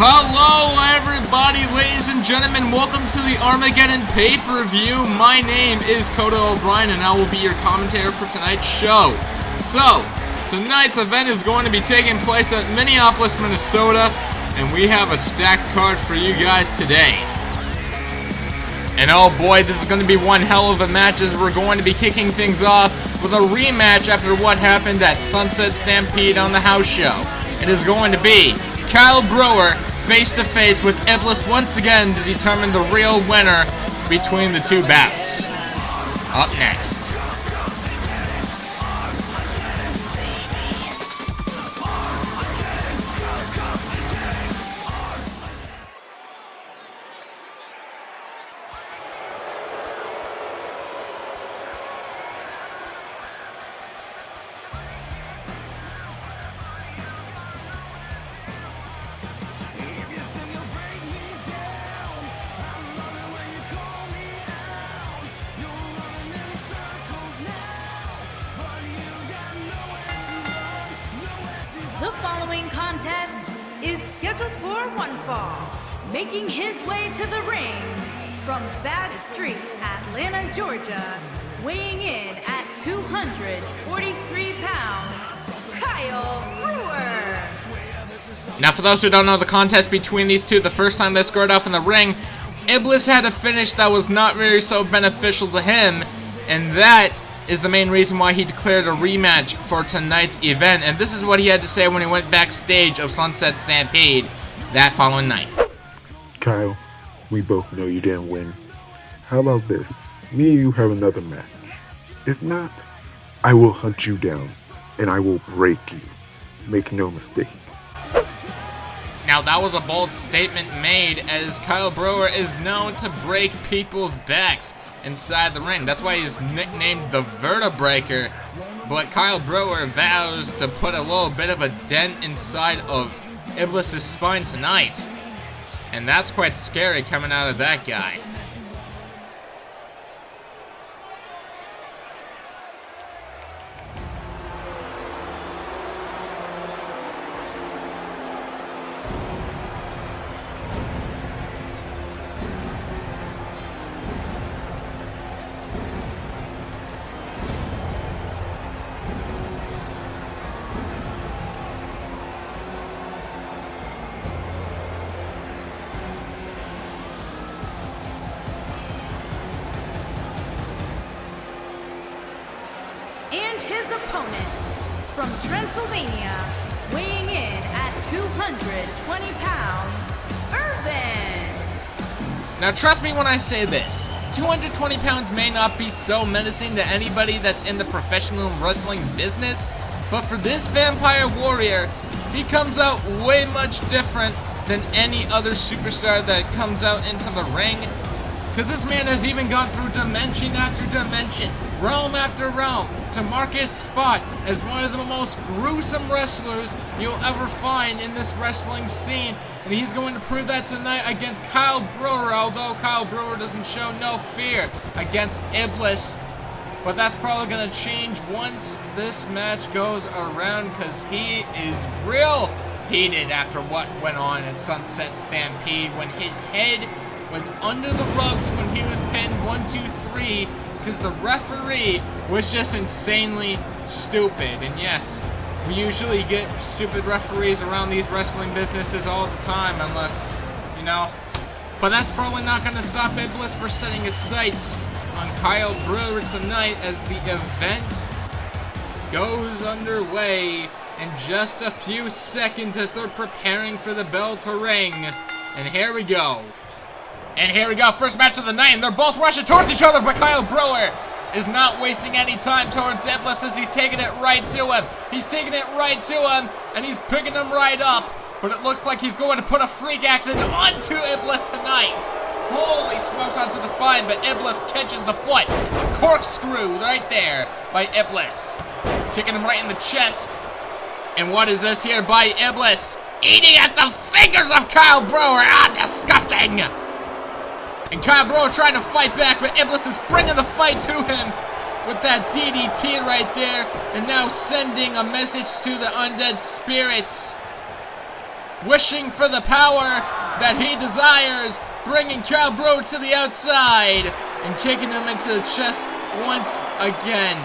Hello everybody, ladies and gentlemen, welcome to the Armageddon pay-per-view. My name is Koda O'Brien and I will be your commentator for tonight's show. So, tonight's event is going to be taking place at Minneapolis, Minnesota, and we have a stacked card for you guys today. And oh boy, this is going to be one hell of a match as we're going to be kicking things off with a rematch after what happened at Sunset Stampede on the house show. It is going to be Kyle Brewer face-to-face with Iblis once again to determine the real winner between the two bouts. Up next. The following contest is scheduled for one fall. Making his way to the ring from Bad Street, Atlanta, Georgia, weighing in at 243 pounds, Kyle Brewer. Now for those who don't know the contest between these two, the first time they squared off in the ring, Iblis had a finish that was not really so beneficial to him, and that is the main reason why he declared a rematch for tonight's event, and this is what he had to say when he went backstage of Sunset Stampede that following night. Kyle, we both know you didn't win. How about this? Me and you have another match. If not, I will hunt you down, and I will break you. Make no mistake. Now that was a bold statement made, as Kyle Brewer is known to break people's backs inside the ring. That's why he's nicknamed the Vertebreaker. But Kyle Brewer vows to put a little bit of a dent inside of Iblis' spine tonight. And that's quite scary coming out of that guy. And his opponent from Transylvania, weighing in at 220 pounds, Irvin. Now trust me when I say this, 220 pounds may not be so menacing to anybody that's in the professional wrestling business, but for this vampire warrior, he comes out way much different than any other superstar that comes out into the ring. Because this man has even gone through dimension after dimension, realm after realm, to mark his spot as one of the most gruesome wrestlers you'll ever find in this wrestling scene. And he's going to prove that tonight against Kyle Brewer, although Kyle Brewer doesn't show no fear against Iblis. But that's probably going to change once this match goes around, because he is real heated after what went on at Sunset Stampede when his head was under the rugs when he was pinned 1, 2, 3, because the referee was just insanely stupid. And yes, we usually get stupid referees around these wrestling businesses all the time, unless, you know. But that's probably not going to stop Iblis for setting his sights on Kyle Brewer tonight, as the event goes underway in just a few seconds as they're preparing for the bell to ring. And here we go. And here we go, first match of the night, and they're both rushing towards each other, but Kyle Brewer is not wasting any time towards Iblis as he's taking it right to him. He's taking it right to him, and he's picking him right up, but it looks like he's going to put a freak accident onto Iblis tonight. Holy smokes, onto the spine, but Iblis catches the foot. Corkscrew right there by Iblis. Kicking him right in the chest. And what is this here by Iblis? Eating at the fingers of Kyle Brewer. Ah, disgusting. And Kyle Brewer trying to fight back, but Iblis is bringing the fight to him with that DDT right there, and now sending a message to the undead spirits wishing for the power that he desires, bringing Kyle Brewer to the outside and kicking him into the chest once again.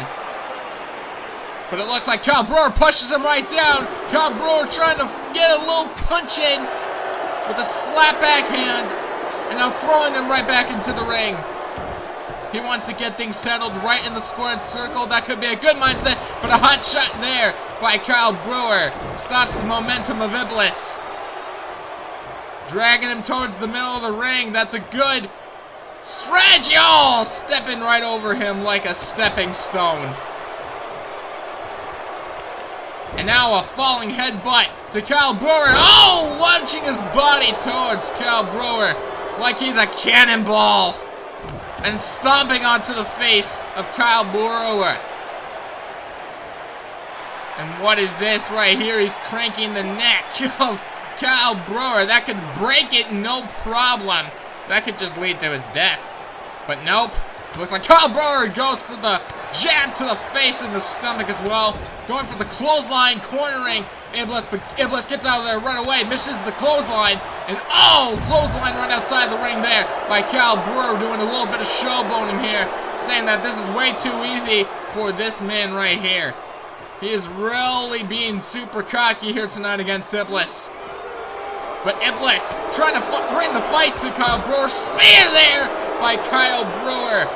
But it looks like Kyle Brewer pushes him right down. Kyle Brewer trying to get a little punch in with a slap backhand, and now throwing him right back into the ring. He wants to get things settled right in the squared circle. That could be a good mindset, but a hot shot there by Kyle Brewer stops the momentum of Iblis. Dragging him towards the middle of the ring. That's a good strategy. Oh, stepping right over him like a stepping stone. And now a falling headbutt to Kyle Brewer. Oh, launching his body towards Kyle Brewer like he's a cannonball. And stomping onto the face of Kyle Brewer. And what is this right here? He's cranking the neck of Kyle Brewer. That could break it, no problem. That could just lead to his death. But nope. Looks like Kyle Brewer goes for the jab to the face and the stomach as well. Going for the clothesline, cornering Iblis, but Iblis gets out of there right away, misses the clothesline, and oh, clothesline right outside the ring there by Kyle Brewer, doing a little bit of showboating here, saying that this is way too easy for this man right here. He is really being super cocky here tonight against Iblis. But Iblis trying to bring the fight to Kyle Brewer. Spear there by Kyle Brewer.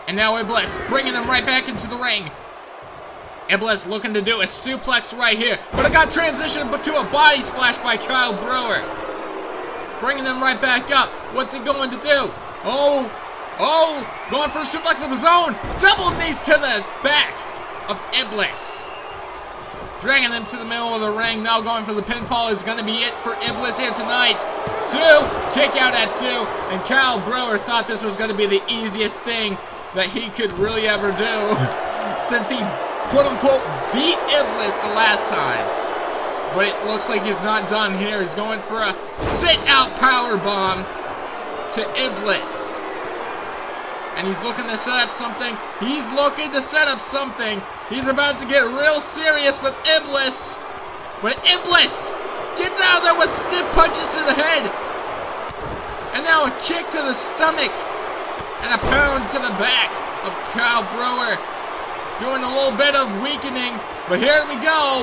And now Iblis bringing him right back into the ring. Iblis looking to do a suplex right here, but it got transitioned to a body splash by Kyle Brewer. Bringing him right back up. What's he going to do? Oh, going for a suplex of his own. Double knees to the back of Iblis. Dragging him to the middle of the ring. Now going for the pinfall is going to be it for Iblis here tonight. 2, kick out at 2, and Kyle Brewer thought this was going to be the easiest thing that he could really ever do since he quote-unquote beat Iblis the last time. But it looks like he's not done here. He's going for a sit-out powerbomb to Iblis. And he's looking to set up something. He's about to get real serious with Iblis. But Iblis gets out of there with stiff punches to the head. And now a kick to the stomach. And a pound to the back of Kyle Brewer. Doing a little bit of weakening. But here we go.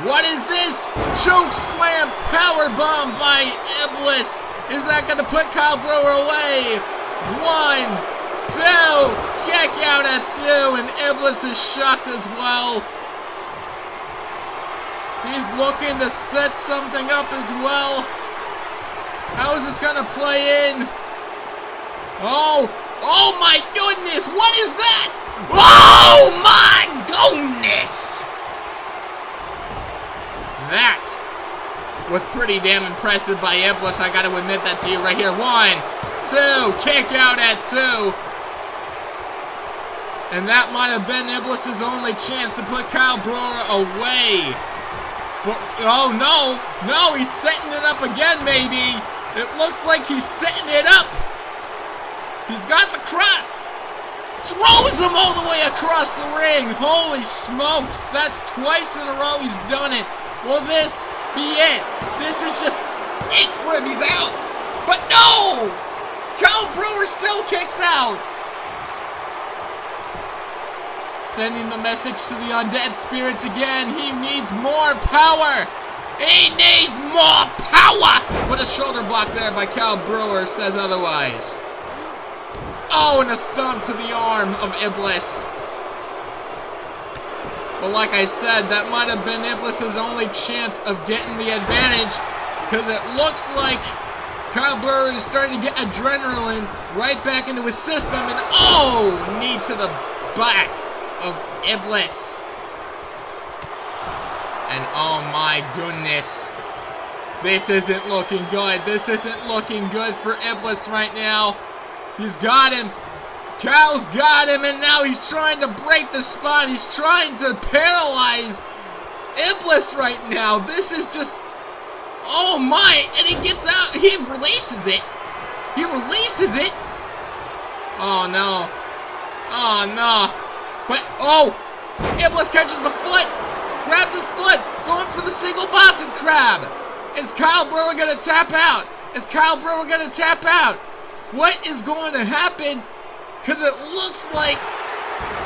What is this? Choke slam powerbomb by Iblis. Is that going to put Kyle Brewer away? 1, 2. Kick out at 2. And Iblis is shocked as well. He's looking to set something up as well. How is this going to play in? Oh my goodness, what is that? Oh my goodness! That was pretty damn impressive by Iblis, I gotta admit that to you right here. 1, 2, kick out at 2. And that might have been Iblis' only chance to put Kyle Brewer away. But, oh no, he's setting it up again maybe. It looks like he's setting it up. He's got the cross. Throws him all the way across the ring. Holy smokes. That's twice in a row he's done it. Will this be it? This is just it for him. He's out. But no! Kyle Brewer still kicks out. Sending the message to the undead spirits again. He needs more power. He needs more power. But a shoulder block there by Kyle Brewer says otherwise. Oh, and a stomp to the arm of Iblis. But like I said, that might have been Iblis' only chance of getting the advantage, because it looks like Kyle Brewer is starting to get adrenaline right back into his system, and oh, knee to the back of Iblis. And oh my goodness, this isn't looking good. This isn't looking good for Iblis right now. He's got him. Kyle's got him, and now he's trying to break the spot. He's trying to paralyze Iblis right now. This is just, oh my, and he gets out. He releases it. He releases it. Oh no. Oh no. But, oh, Iblis catches the foot, grabs his foot, going for the single Boston Crab. Is Kyle Brewer gonna tap out? Is Kyle Brewer gonna tap out? What is going to happen? Because it looks like...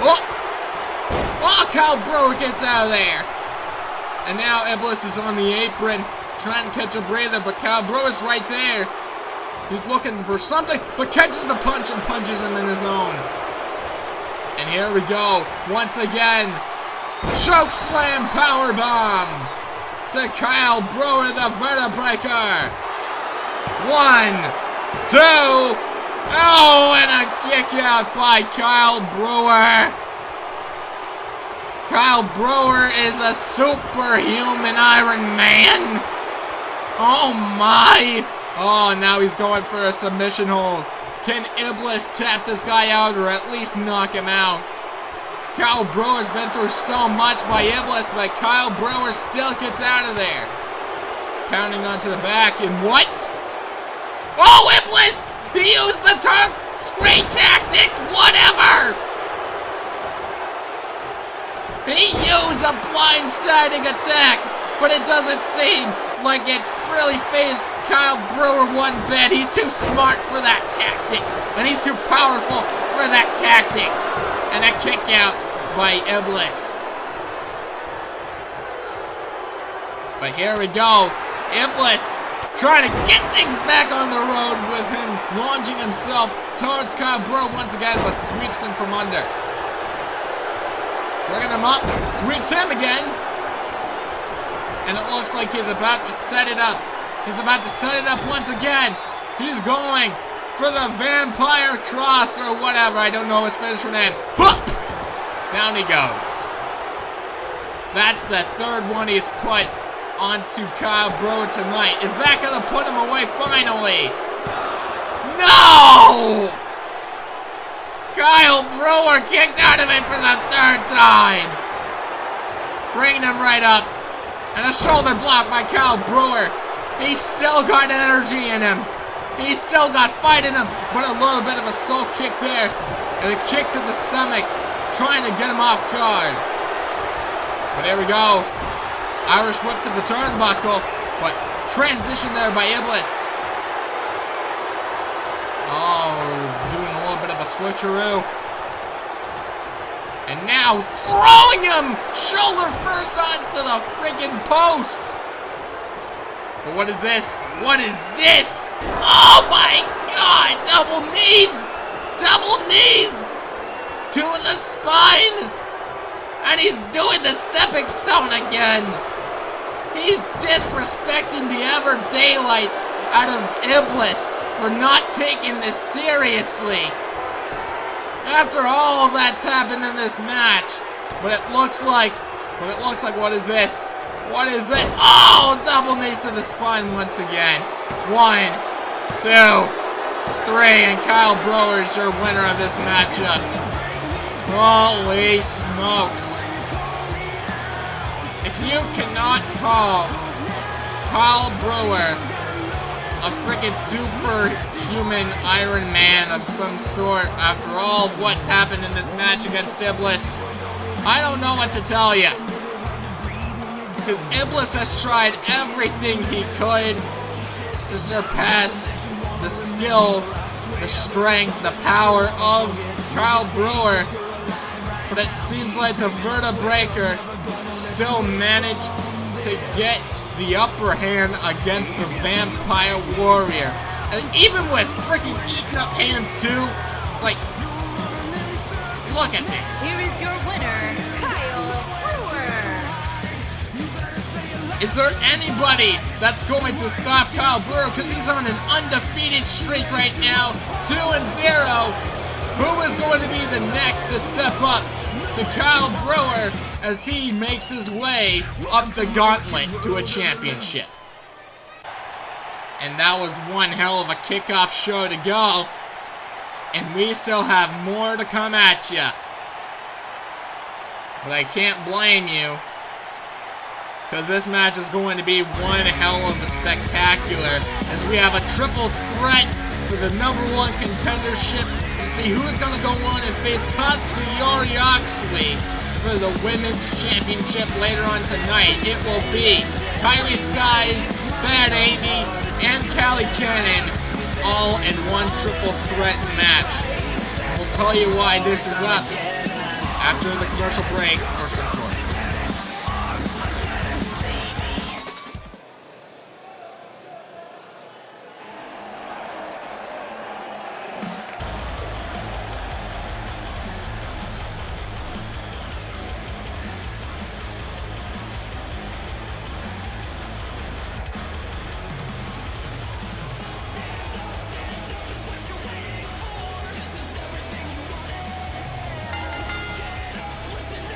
Oh, Kyle Brewer gets out of there. And now Iblis is on the apron, trying to catch a breather, but Kyle Brewer's right there. He's looking for something, but catches the punch and punches him in his own. And here we go, once again. Choke slam powerbomb to Kyle Brewer, the Vertebreaker. 1, 2, oh, and a kick out by Kyle Brewer. Kyle Brewer is a superhuman Iron Man. Oh my. Oh, now he's going for a submission hold. Can Iblis tap this guy out or at least knock him out? Kyle Brewer's been through so much by Iblis, but Kyle Brewer still gets out of there. Pounding onto the back, and what? Oh, Iblis! He used the straight tactic, whatever! He used a blindsiding attack, but it doesn't seem like it's really phased Kyle Brewer one bit. He's too smart for that tactic, and he's too powerful for that tactic. And a kick out by Iblis. But here we go. Iblis trying to get things back on the road with him launching himself towards Kyle Brewer once again, but sweeps him from under. Bringing him up, sweeps him again. And it looks like he's about to set it up. He's about to set it up once again. He's going for the Vampire Cross or whatever. I don't know his finisher name. Whoop! Down he goes. That's the third one he's put onto Kyle Brewer tonight. Is that going to put him away finally? No! Kyle Brewer kicked out of it for the third time. Bringing him right up. And a shoulder block by Kyle Brewer. He's still got energy in him. He's still got fight in him. But a little bit of a soul kick there. And a kick to the stomach. Trying to get him off guard. But here we go. Irish whip to the turnbuckle. But transition there by Iblis. Oh, doing a little bit of a switcheroo. And now throwing him shoulder first onto the friggin' post. But what is this? What is this? Oh my God! Double knees! Double knees! Two in the spine! And he's doing the stepping stone again! He's disrespecting the ever daylights out of Iblis for not taking this seriously. After all that's happened in this match. But it looks like, what is this? What is this? Oh, double knees to the spine once again. 1, 2, 3, and Kyle Brewer is your winner of this matchup. Holy smokes. If you cannot call Kyle Brewer a freaking superhuman Iron Man of some sort after all of what's happened in this match against Iblis, I don't know what to tell you. Because Iblis has tried everything he could to surpass the skill, the strength, the power of Kyle Brewer. But it seems like the Vertebreaker still managed to get the upper hand against the Vampire Warrior. And even with freaking E-cup hands too, like, look at this. Here is your winner, Kyle Brewer. Is there anybody that's going to stop Kyle Brewer? Because he's on an undefeated streak right now, 2-0. Who is going to be the next to step up to Kyle Brewer as he makes his way up the gauntlet to a championship? And that was one hell of a kickoff show to go. And we still have more to come at ya. But I can't blame you, because this match is going to be one hell of a spectacular, as we have a triple threat for the #1 contendership to see who's going to go on and face Katsuyori Oxley for the Women's Championship later on tonight. It will be Kyrie Skies, Bad Amy, and Callie Cannon all in one triple threat match. We'll tell you why this is up after the commercial break or some sort.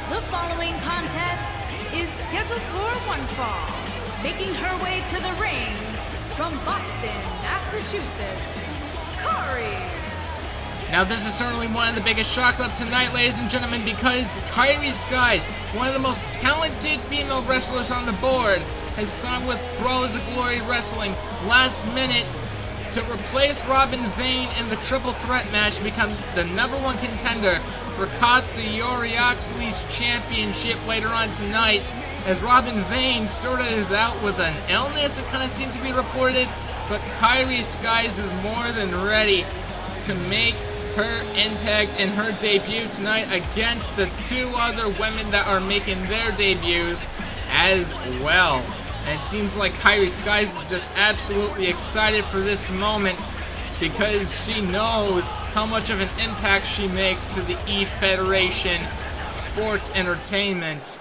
The following contest is scheduled for one fall. Making her way to the ring from Boston, Massachusetts, Kari. Now this is certainly one of the biggest shocks of tonight, ladies and gentlemen, because Kyrie Skies, one of the most talented female wrestlers on the board, has signed with Brawlers of Glory Wrestling last minute to replace Robin Vane in the triple threat match and become the #1 contender for Katsuyori Oxley's championship later on tonight, as Robin Vane sort of is out with an illness, it kind of seems to be reported, but Kyrie Skies is more than ready to make her impact in her debut tonight against the two other women that are making their debuts as well. And it seems like Kyrie Skies is just absolutely excited for this moment because she knows how much of an impact she makes to the E Federation sports entertainment.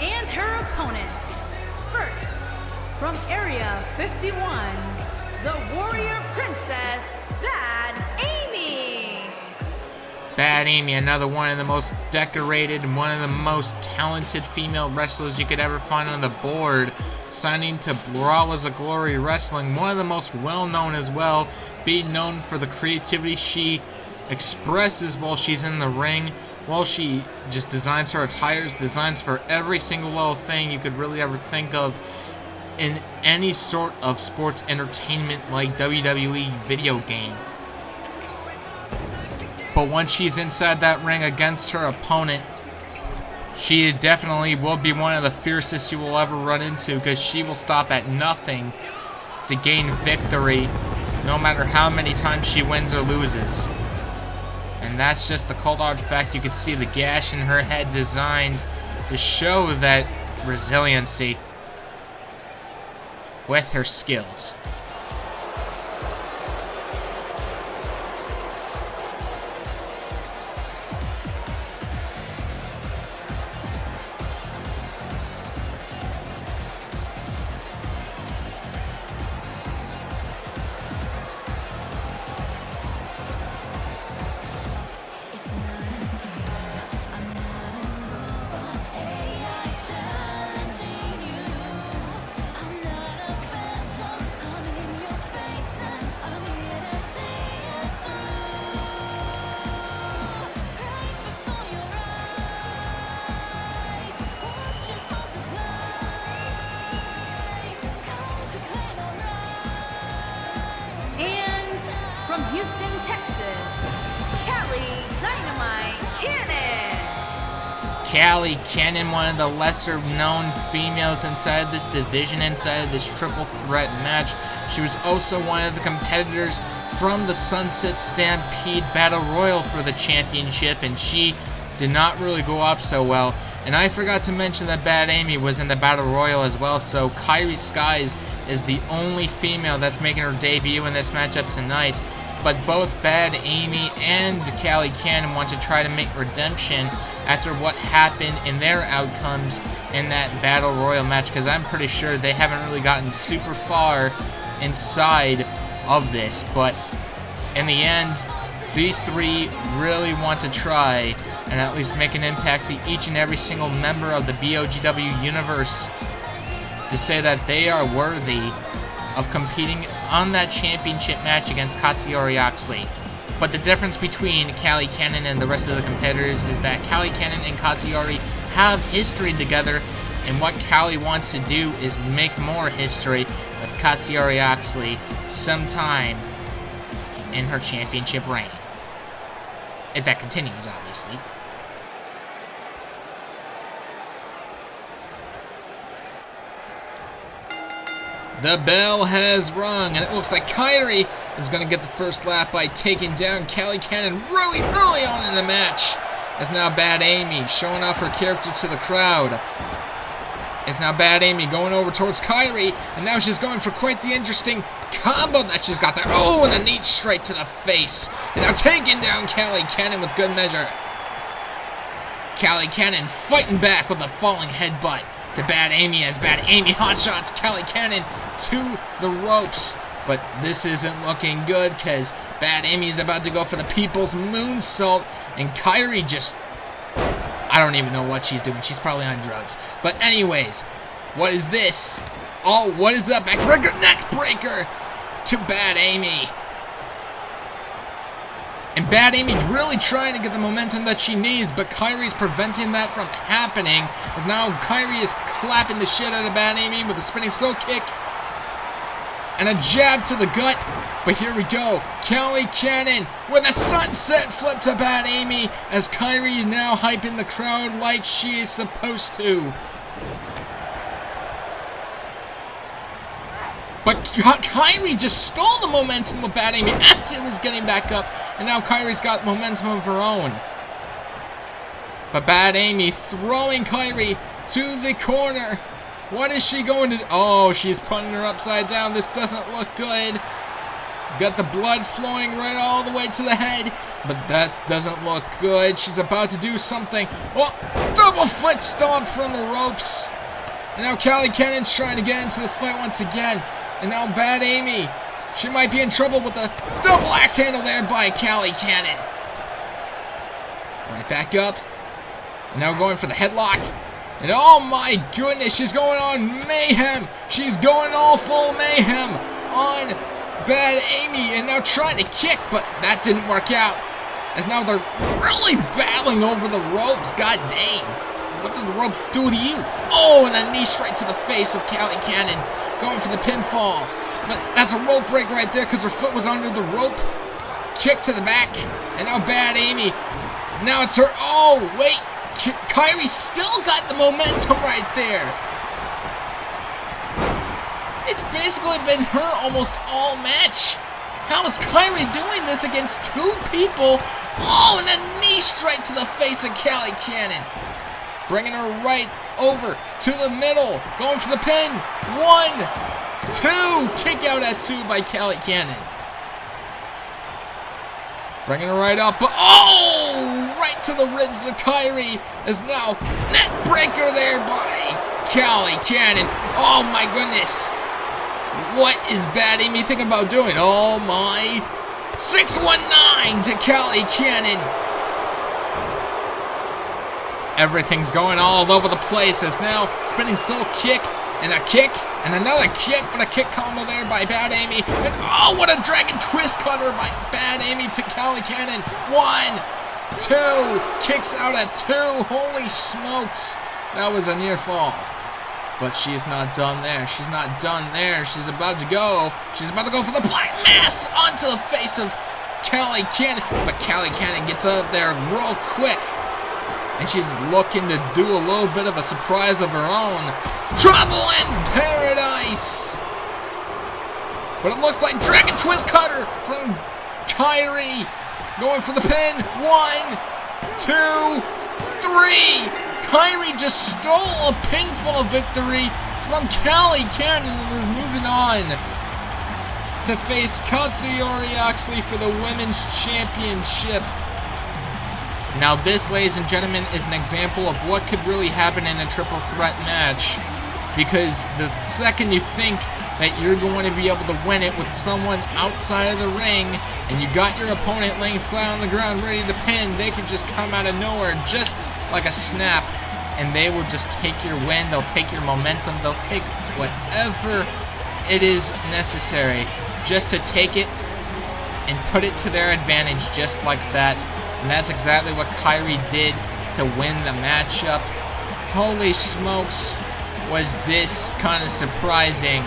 And her opponents. First, from Area 51, the Warrior Princess, Bad Amy. Bad Amy, another one of the most decorated and one of the most talented female wrestlers you could ever find on the board, signing to Brawlers of Glory Wrestling, one of the most well-known as well, being known for the creativity she expresses while she's in the ring, while she just designs her attires, designs for every single little thing you could really ever think of in any sort of sports entertainment like WWE video game. But once she's inside that ring against her opponent, she definitely will be one of the fiercest you will ever run into, because she will stop at nothing to gain victory, no matter how many times she wins or loses. And that's just the cold hard fact. You could see the gash in her head designed to show that resiliency with her skills. Callie Cannon, one of the lesser known females inside this division, inside of this triple threat match. She was also one of the competitors from the Sunset Stampede Battle Royal for the championship, and she did not really go up so well. And I forgot to mention that Bad Amy was in the Battle Royal as well, so Kyrie Skies is the only female that's making her debut in this matchup tonight. But both Bad Amy and Callie Cannon want to try to make redemption after what happened in their outcomes in that Battle Royal match, because I'm pretty sure they haven't really gotten super far inside of this. But in the end, these three really want to try and at least make an impact to each and every single member of the BOGW universe to say that they are worthy of competing on that championship match against Katsuyori Oxley. But the difference between Callie Cannon and the rest of the competitors is that Callie Cannon and Katsuyori have history together, and what Callie wants to do is make more history with Katsuyori Oxley sometime in her championship reign. If that continues, obviously. The bell has rung, and it looks like Kyrie is going to get the first lap by taking down Callie Cannon really early on in the match. It's now Bad Amy showing off her character to the crowd. It's now Bad Amy going over towards Kyrie, and now she's going for quite the interesting combo that she's got there. Oh, and a knee straight to the face. And now taking down Callie Cannon with good measure. Callie Cannon fighting back with a falling headbutt to Bad Amy as Bad Amy hotshots Callie Cannon to the ropes. But this isn't looking good because Bad Amy is about to go for the People's Moonsault, and Kyrie just... I don't even know what she's doing. She's probably on drugs. But anyways, what is this? Oh, what is that? Backbreaker, neck breaker to Bad Amy. And Bad Amy's really trying to get the momentum that she needs, but Kyrie's preventing that from happening, as now Kyrie is clapping the shit out of Bad Amy with a spinning slow kick and a jab to the gut. But here we go, Callie Cannon with a sunset flip to Bad Amy, as Kyrie is now hyping the crowd like she is supposed to. But Kyrie just stole the momentum of Bad Amy as it was getting back up, and now Kyrie's got momentum of her own. But Bad Amy throwing Kyrie to the corner. What is she going to do? Oh, she's putting her upside down. This doesn't look good. Got the blood flowing right all the way to the head, but that doesn't look good. She's about to do something. Oh, double foot stomp from the ropes. And now Callie Cannon's trying to get into the fight once again. And now Bad Amy, she might be in trouble with the double axe handle there by Callie Cannon. Right back up. And now going for the headlock. And oh my goodness, she's going on mayhem. She's going all full mayhem on Bad Amy. And now trying to kick, but that didn't work out. As now they're really battling over the ropes. God dang. What did the ropes do to you? Oh, and a knee straight to the face of Callie Cannon. Going for the pinfall. But that's a rope break right there because her foot was under the rope. Kick to the back. And now Bad Amy. Now it's her. Oh, wait. Kyrie still got the momentum right there. It's basically been her almost all match. How is Kyrie doing this against two people? Oh, and a knee straight to the face of Callie Cannon. Bringing her right over to the middle. Going for the pin. 1, 2. Kick out at 2 by Callie Cannon. Bringing her right up. Oh! Right to the ribs of Kyrie. Is now net breaker there by Callie Cannon. Oh my goodness. What is Bad Amy thinking about doing? Oh my. 619 to Callie Cannon. Everything's going all over the place as now spinning slow kick and a kick and another kick. What a kick combo there by Bad Amy. And oh, what a dragon twist cutter by Bad Amy to Callie Cannon. 1, 2. Kicks out at 2. Holy smokes. That was a near fall. But she's not done there. She's not done there. She's about to go. She's about to go for the black mass onto the face of Callie Cannon. But Callie Cannon gets up there real quick. And she's looking to do a little bit of a surprise of her own. Trouble in Paradise! But it looks like Dragon Twist Cutter from Kairi. Going for the pin. 1, 2, 3. Kairi just stole a pinfall victory from Callie Cannon and is moving on to face Katsuyori Oxley for the Women's Championship. Now this, ladies and gentlemen, is an example of what could really happen in a triple threat match. Because the second you think that you're going to be able to win it with someone outside of the ring, and you got your opponent laying flat on the ground ready to pin, they could just come out of nowhere just like a snap, and they will just take your win, they'll take your momentum, they'll take whatever it is necessary just to take it and put it to their advantage just like that. And that's exactly what Kairi did to win the matchup. Holy smokes, was this kind of surprising.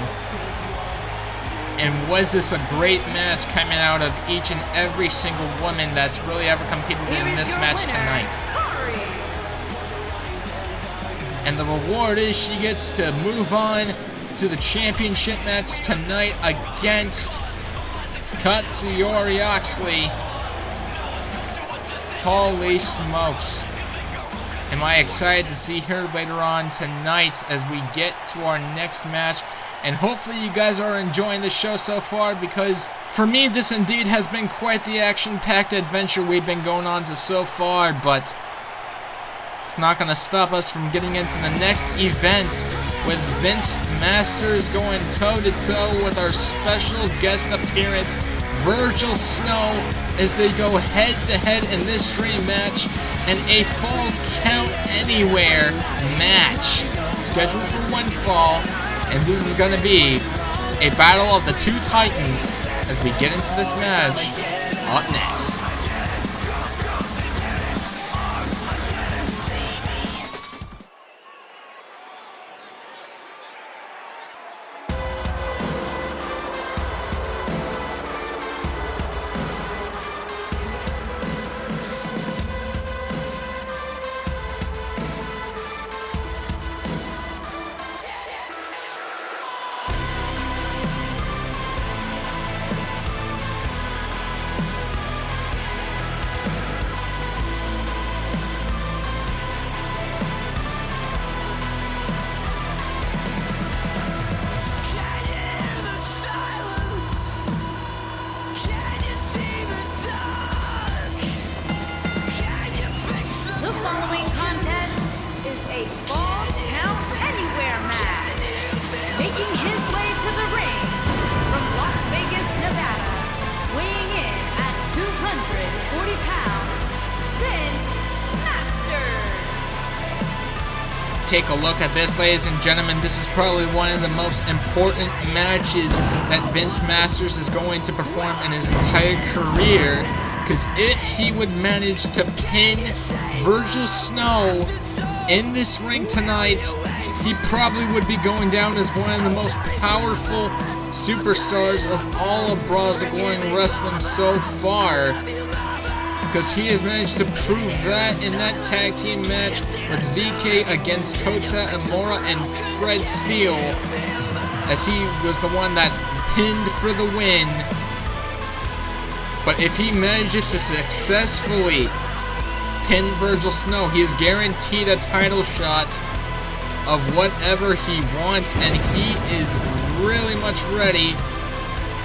And was this a great match coming out of each and every single woman that's really ever competed in this match tonight. And the reward is she gets to move on to the championship match tonight against Katsuyori Oxley. Holy smokes. Am I excited to see her later on tonight as we get to our next match. And hopefully you guys are enjoying the show so far, because for me this indeed has been quite the action-packed adventure we've been going on to so far, but it's not going to stop us from getting into the next event with Vince Masters going toe-to-toe with our special guest appearance, Virgil Snow, as they go head-to-head in this dream match and a Falls Count Anywhere match scheduled for one fall. And this is going to be a battle of the two titans as we get into this match up next. Take a look at this, ladies and gentlemen. This is probably one of the most important matches that Vince Masters is going to perform in his entire career, because if he would manage to pin Virgil Snow in this ring tonight, he probably would be going down as one of the most powerful superstars of all of Brawlers of Glory Wrestling so far, because he has managed to prove that in that tag team match with ZK against Kota and Laura and Fred Steele, as he was the one that pinned for the win. But if he manages to successfully pin Virgil Snow, he is guaranteed a title shot of whatever he wants, and he is really much ready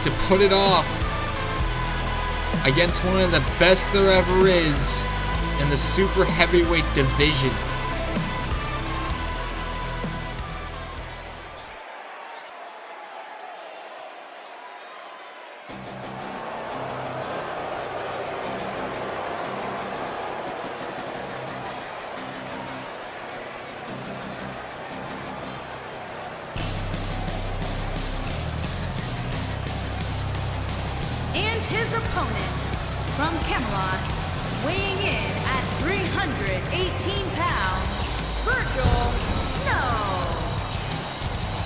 to put it off against one of the best there ever is in the super heavyweight division. His opponent from Camelot, weighing in at 318 pounds, Virgil Snow.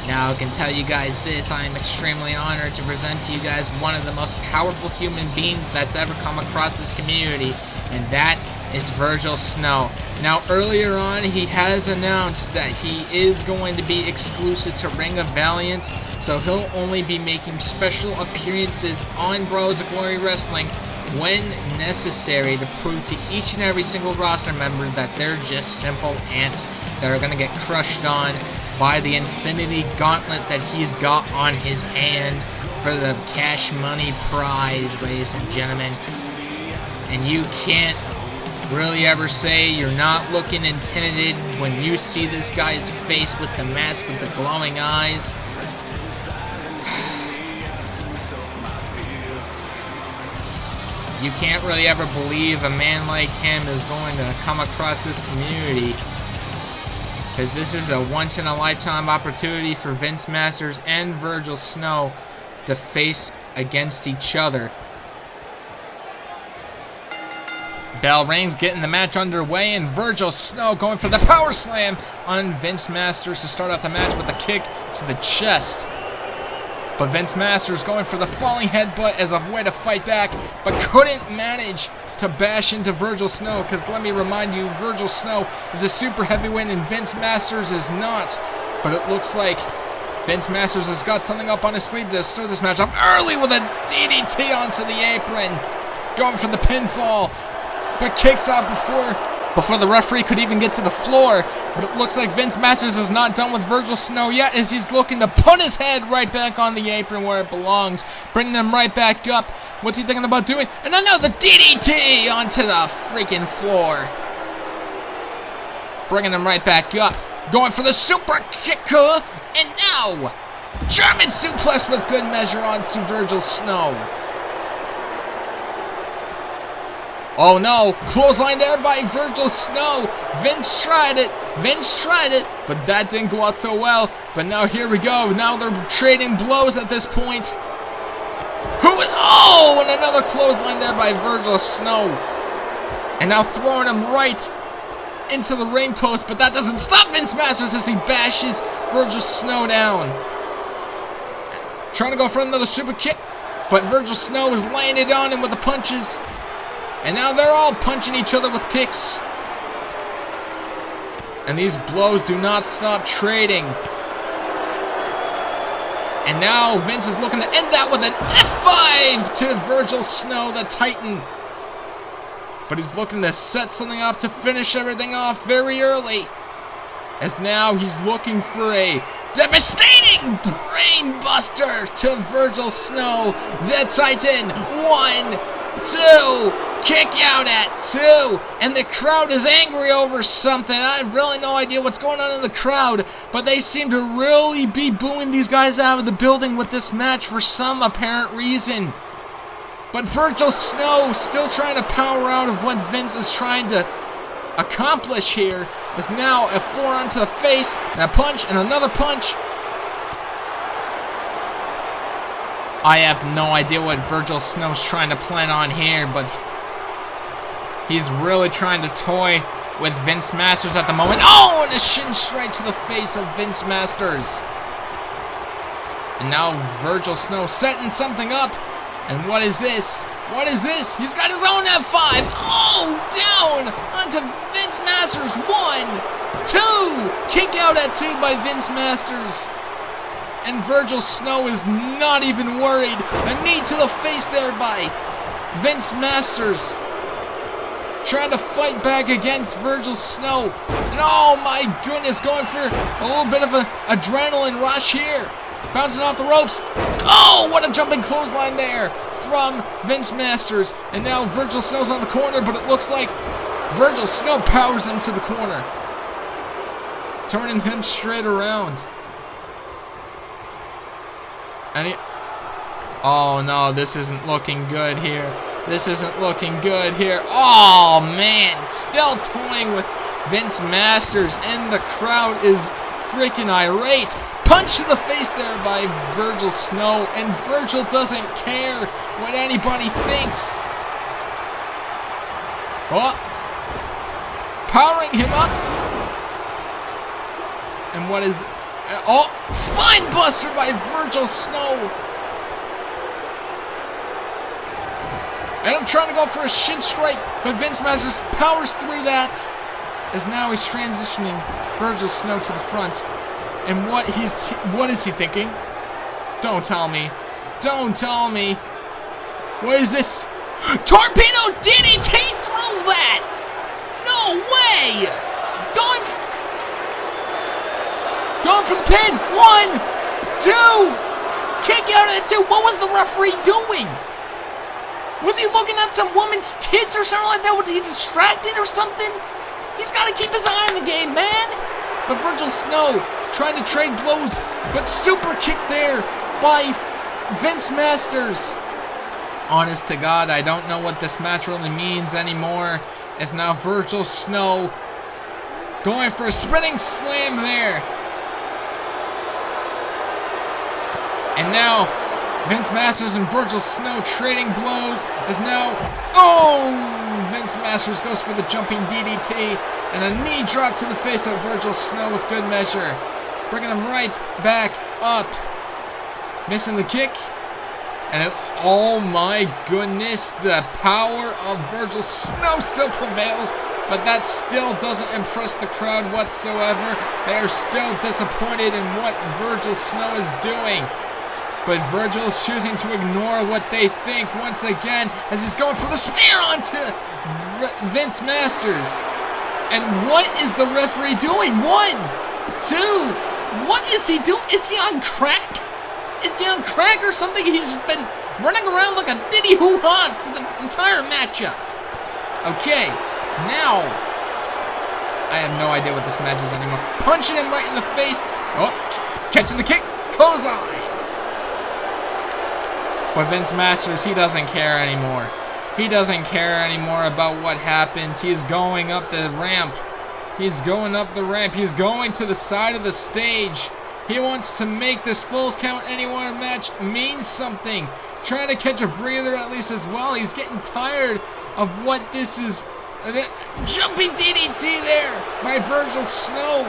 Now I can tell you guys this, I am extremely honored to present to you guys one of the most powerful human beings that's ever come across this community, and that is Virgil Snow. Now, earlier on, he has announced that he is going to be exclusive to Ring of Valiance, so he'll only be making special appearances on Brawlers of Glory Wrestling when necessary to prove to each and every single roster member that they're just simple ants that are going to get crushed on by the Infinity Gauntlet that he's got on his hand for the cash money prize, ladies and gentlemen. And you can't really ever say you're not looking intimidated when you see this guy's face with the mask with the glowing eyes. You can't really ever believe a man like him is going to come across this community, because this is a once-in-a-lifetime opportunity for Vince Masters and Virgil Snow to face against each other. Bell rings, getting the match underway, and Virgil Snow going for the power slam on Vince Masters to start out the match with a kick to the chest. But Vince Masters going for the falling headbutt as a way to fight back, but couldn't manage to bash into Virgil Snow, because let me remind you, Virgil Snow is a super heavyweight and Vince Masters is not. But it looks like Vince Masters has got something up on his sleeve to start this match off early with a DDT onto the apron. Going for the pinfall, but kicks out before the referee could even get to the floor. But it looks like Vince Masters is not done with Virgil Snow yet, as he's looking to put his head right back on the apron where it belongs, bringing him right back up. What's he thinking about doing? And another DDT onto the freaking floor, bringing him right back up. Going for the super kicker, and now German suplex with good measure onto Virgil Snow. Oh no, clothesline there by Virgil Snow. Vince tried it, but that didn't go out so well. But now here we go, now they're trading blows at this point. Oh, and another clothesline there by Virgil Snow. And now throwing him right into the ring post, but that doesn't stop Vince Masters as he bashes Virgil Snow down. Trying to go for another super kick, but Virgil Snow is laying it on him with the punches. And now they're all punching each other with kicks. And these blows do not stop trading. And now Vince is looking to end that with an F5 to Virgil Snow, the Titan. But he's looking to set something up to finish everything off very early, as now he's looking for a devastating brain buster to Virgil Snow, the Titan. 1, 2. Kick out at 2, and the crowd is angry over something. I have really no idea what's going on in the crowd, but they seem to really be booing these guys out of the building with this match for some apparent reason. But Virgil Snow still trying to power out of what Vince is trying to accomplish here. Is now a forearm to the face, and a punch, and another punch. I have no idea what Virgil Snow's trying to plan on here, but he's really trying to toy with Vince Masters at the moment. Oh, and a shin straight to the face of Vince Masters. And now Virgil Snow setting something up. And what is this? What is this? He's got his own F5. Oh, down onto Vince Masters. 1, 2. Kick out at 2 by Vince Masters. And Virgil Snow is not even worried. A knee to the face there by Vince Masters, trying to fight back against Virgil Snow. And oh my goodness, going for a little bit of an adrenaline rush here. Bouncing off the ropes. Oh, what a jumping clothesline there from Vince Masters. And now Virgil Snow's on the corner, but it looks like Virgil Snow powers into the corner, turning him straight around. And he... Oh no, this isn't looking good here. This isn't looking good here. Oh man, still toying with Vince Masters, and the crowd is freaking irate. Punch to the face there by Virgil Snow, and Virgil doesn't care what anybody thinks. Oh, powering him up. And what is... Oh, spine buster by Virgil Snow. And I'm trying to go for a shin strike, but Vince Masters powers through that. as now he's transitioning Virgil Snow to the front. And what is he thinking? Don't tell me. Don't tell me. What is this? Torpedo DDT through that! No way! Going for the pin! 1, 2! Kick out at 2! What was the referee doing? Was he looking at some woman's tits or something like that? Was he distracted or something? He's got to keep his eye on the game, man! But Virgil Snow trying to trade blows, but super kick there by Vince Masters. Honest to God, I don't know what this match really means anymore. As now Virgil Snow going for a spinning slam there. And now Vince Masters and Virgil Snow trading blows. As now, Vince Masters goes for the jumping DDT and a knee drop to the face of Virgil Snow with good measure, bringing him right back up. Missing the kick. And oh my goodness, the power of Virgil Snow still prevails, but that still doesn't impress the crowd whatsoever. They are still disappointed in what Virgil Snow is doing. But Virgil is choosing to ignore what they think once again as he's going for the spear onto Vince Masters. And what is the referee doing? 1, 2, what is he doing? Is he on crack? Is he on crack or something? He's just been running around like a diddy hoo-ha for the entire matchup. Okay, now I have no idea what this match is anymore. Punching him right in the face. Oh, catching the kick. Clothesline. But Vince Masters, he doesn't care anymore. He doesn't care anymore about what happens. He's going up the ramp. He's going up the ramp. He's going to the side of the stage. He wants to make this Full Count Anywhere match mean something. Trying to catch a breather at least as well. He's getting tired of what this is. Jumping DDT there by Virgil Snow.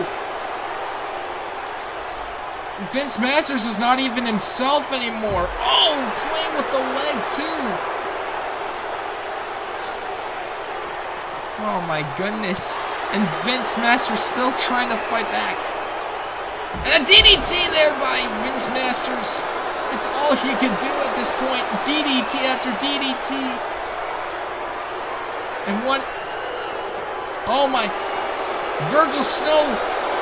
Vince Masters is not even himself anymore. Oh, playing with the leg too. Oh my goodness. And Vince Masters still trying to fight back. And a DDT there by Vince Masters. It's all he could do at this point. DDT after DDT. And what? Oh my. Virgil Snow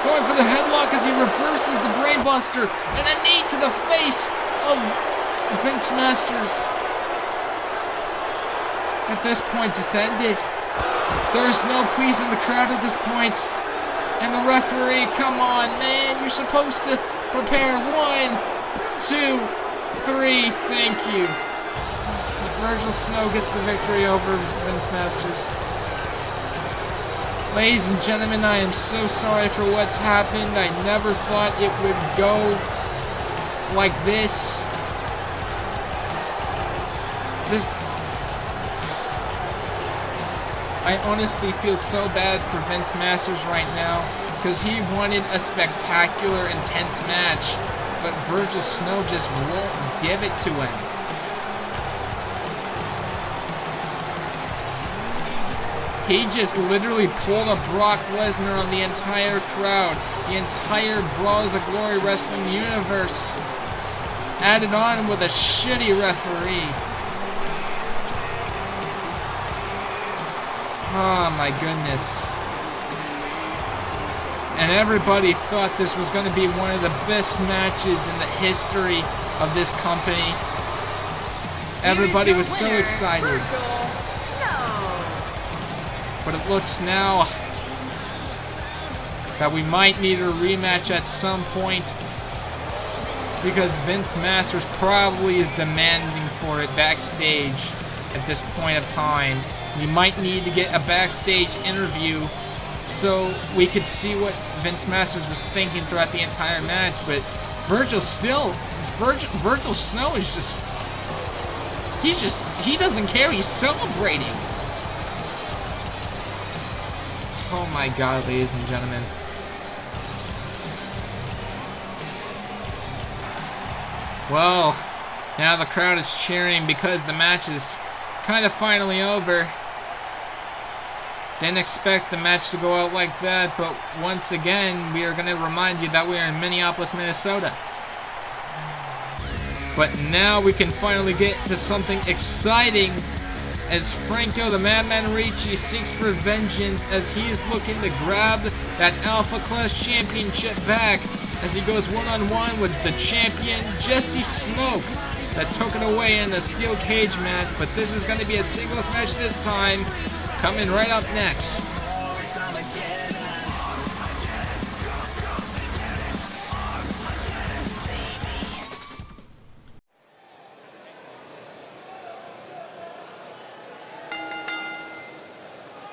going for the headlock as he reverses the brainbuster. And a knee to the face of Vince Masters. At this point, just end it. There's no pleasing the crowd at this point. And the referee, come on, man. You're supposed to prepare. 1, 2, 3. Thank you. Virgil Snow gets the victory over Vince Masters. Ladies and gentlemen, I am so sorry for what's happened. I never thought it would go like this. I honestly feel so bad for Vince Masters right now because he wanted a spectacular, intense match, but Virgil Snow just won't give it to him. He just literally pulled a Brock Lesnar on the entire crowd, the entire Brawlers of Glory Wrestling universe, added on with a shitty referee. Oh my goodness. And everybody thought this was going to be one of the best matches in the history of this company. Everybody was so excited. But it looks now that we might need a rematch at some point because Vince Masters probably is demanding for it backstage at this point of time. We might need to get a backstage interview so we could see what Vince Masters was thinking throughout the entire match. But Virgil Snow is just, he doesn't care. He's celebrating. Oh my God, ladies and gentlemen. Well, now the crowd is cheering because the match is kind of finally over. Didn't expect the match to go out like that, but once again, we are going to remind you that we are in Minneapolis, Minnesota. But now we can finally get to something exciting as Franco the Madman Ricci seeks for vengeance as he is looking to grab that Alpha Class Championship back as he goes one-on-one with the champion Jesse Smoke that took it away in a steel cage match, but this is going to be a singles match this time, coming right up next.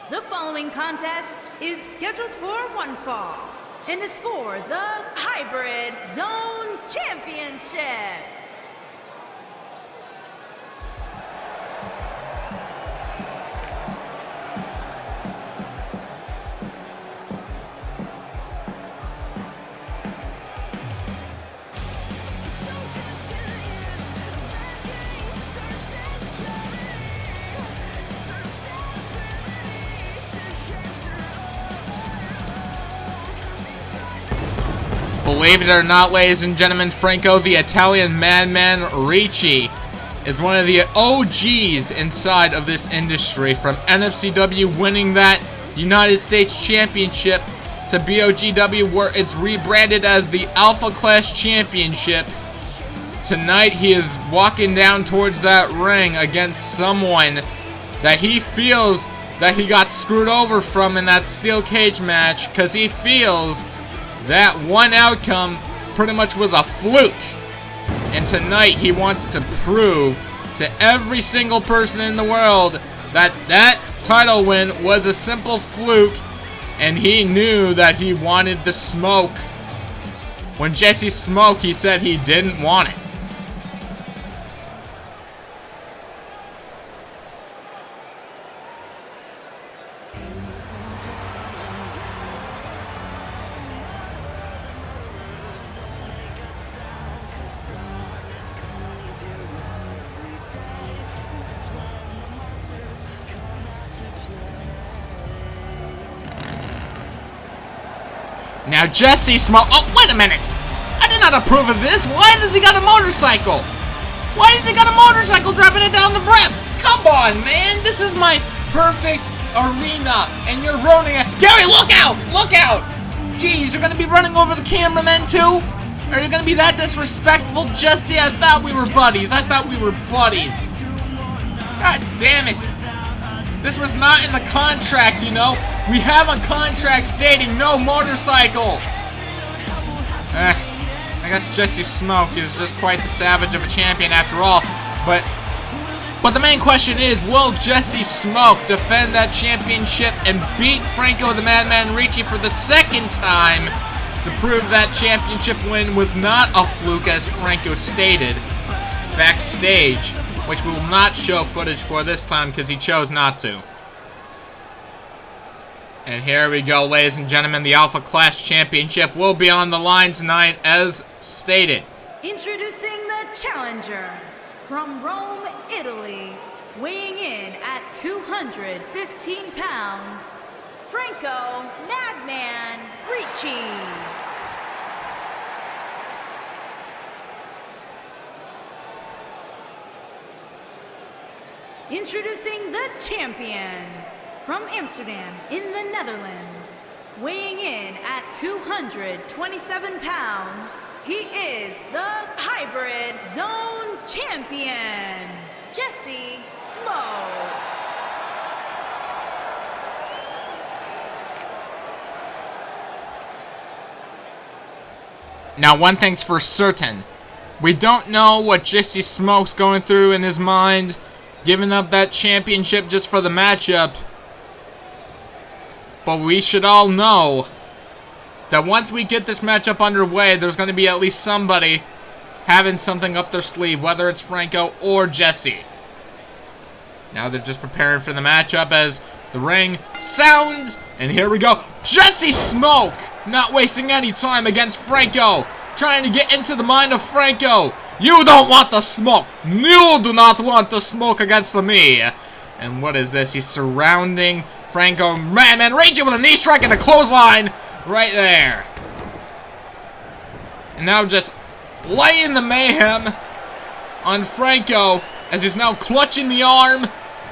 The following contest is scheduled for one fall and is for the Hybrid Zone Championship. Believe it or not, ladies and gentlemen, Franco the Italian Madman Ricci is one of the OGs inside of this industry, from NFCW winning that United States Championship to BOGW, where it's rebranded as the Alpha Class Championship. Tonight he is walking down towards that ring against someone that he feels that he got screwed over from in that steel cage match, because he feels that one outcome pretty much was a fluke. And tonight he wants to prove to every single person in the world that that title win was a simple fluke, and he knew that he wanted the smoke. When Jesse smoked, he said he didn't want it. Now Jesse Smoke. Oh, wait a minute! I did not approve of this. Why does he got a motorcycle? Why has he got a motorcycle driving it down the ramp? Come on, man! This is my perfect arena, and you're ruining it. Gary, look out! Look out! Jeez, you're gonna be running over the cameraman too? Are you gonna be that disrespectful, Jesse? I thought we were buddies. God damn it! This was not in the contract, you know? We have a contract stating no motorcycles! I guess Jesse Smoke is just quite the savage of a champion after all. But the main question is, will Jesse Smoke defend that championship and beat Franco the Madman Ricci for the second time to prove that championship win was not a fluke, as Franco stated backstage? Which we will not show footage for this time because he chose not to. And here we go, ladies and gentlemen. The Alpha Class Championship will be on the line tonight, as stated. Introducing the challenger from Rome, Italy, weighing in at 215 pounds, Franco Madman Ricci. Introducing the champion from Amsterdam in the Netherlands, weighing in at 227 pounds, he is the Hybrid Zone Champion, Jesse Smoke. Now, one thing's for certain. We don't know what Jesse Smoke's going through in his mind, giving up that championship just for the matchup. But we should all know that once we get this matchup underway, there's going to be at least somebody having something up their sleeve, whether it's Franco or Jesse. Now they're just preparing for the matchup as the ring sounds, and here we go. Jesse Smoke not wasting any time against Franco, trying to get into the mind of Franco. You don't want the smoke. You do not want the smoke against me. And what is this? He's surrounding Franco, man, Ricci with a knee strike and a clothesline right there. And now just laying the mayhem on Franco as he's now clutching the arm.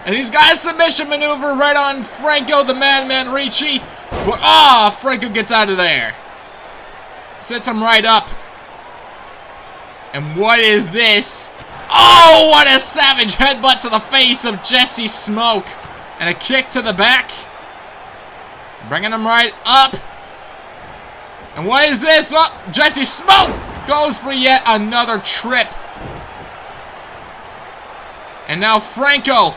And he's got a submission maneuver right on Franco, the Madman Ricci. But, Franco gets out of there. Sets him right up. And what is this? Oh, what a savage headbutt to the face of Jesse Smoke. And a kick to the back. Bringing him right up. And what is this? Oh, Jesse Smoke goes for yet another trip. And now Franco.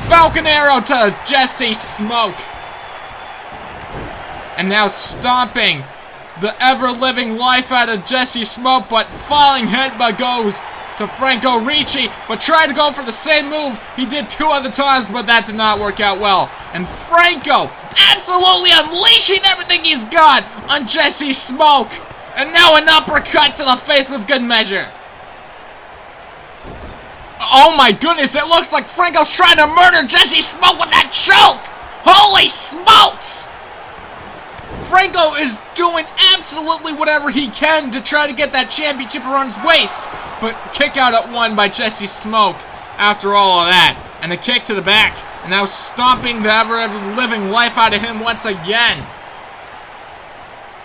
Falcon Arrow to Jesse Smoke. And now stomping the ever-living life out of Jesse Smoke, but falling headbutt goes to Franco Ricci, but tried to go for the same move he did 2 other times, but that did not work out well. And Franco absolutely unleashing everything he's got on Jesse Smoke. And now an uppercut to the face with good measure. Oh my goodness, it looks like Franco's trying to murder Jesse Smoke with that choke! Holy smokes! Franco is doing absolutely whatever he can to try to get that championship around his waist. But kick out at 1 by Jesse Smoke after all of that. And a kick to the back. And now stomping the ever-living life out of him once again.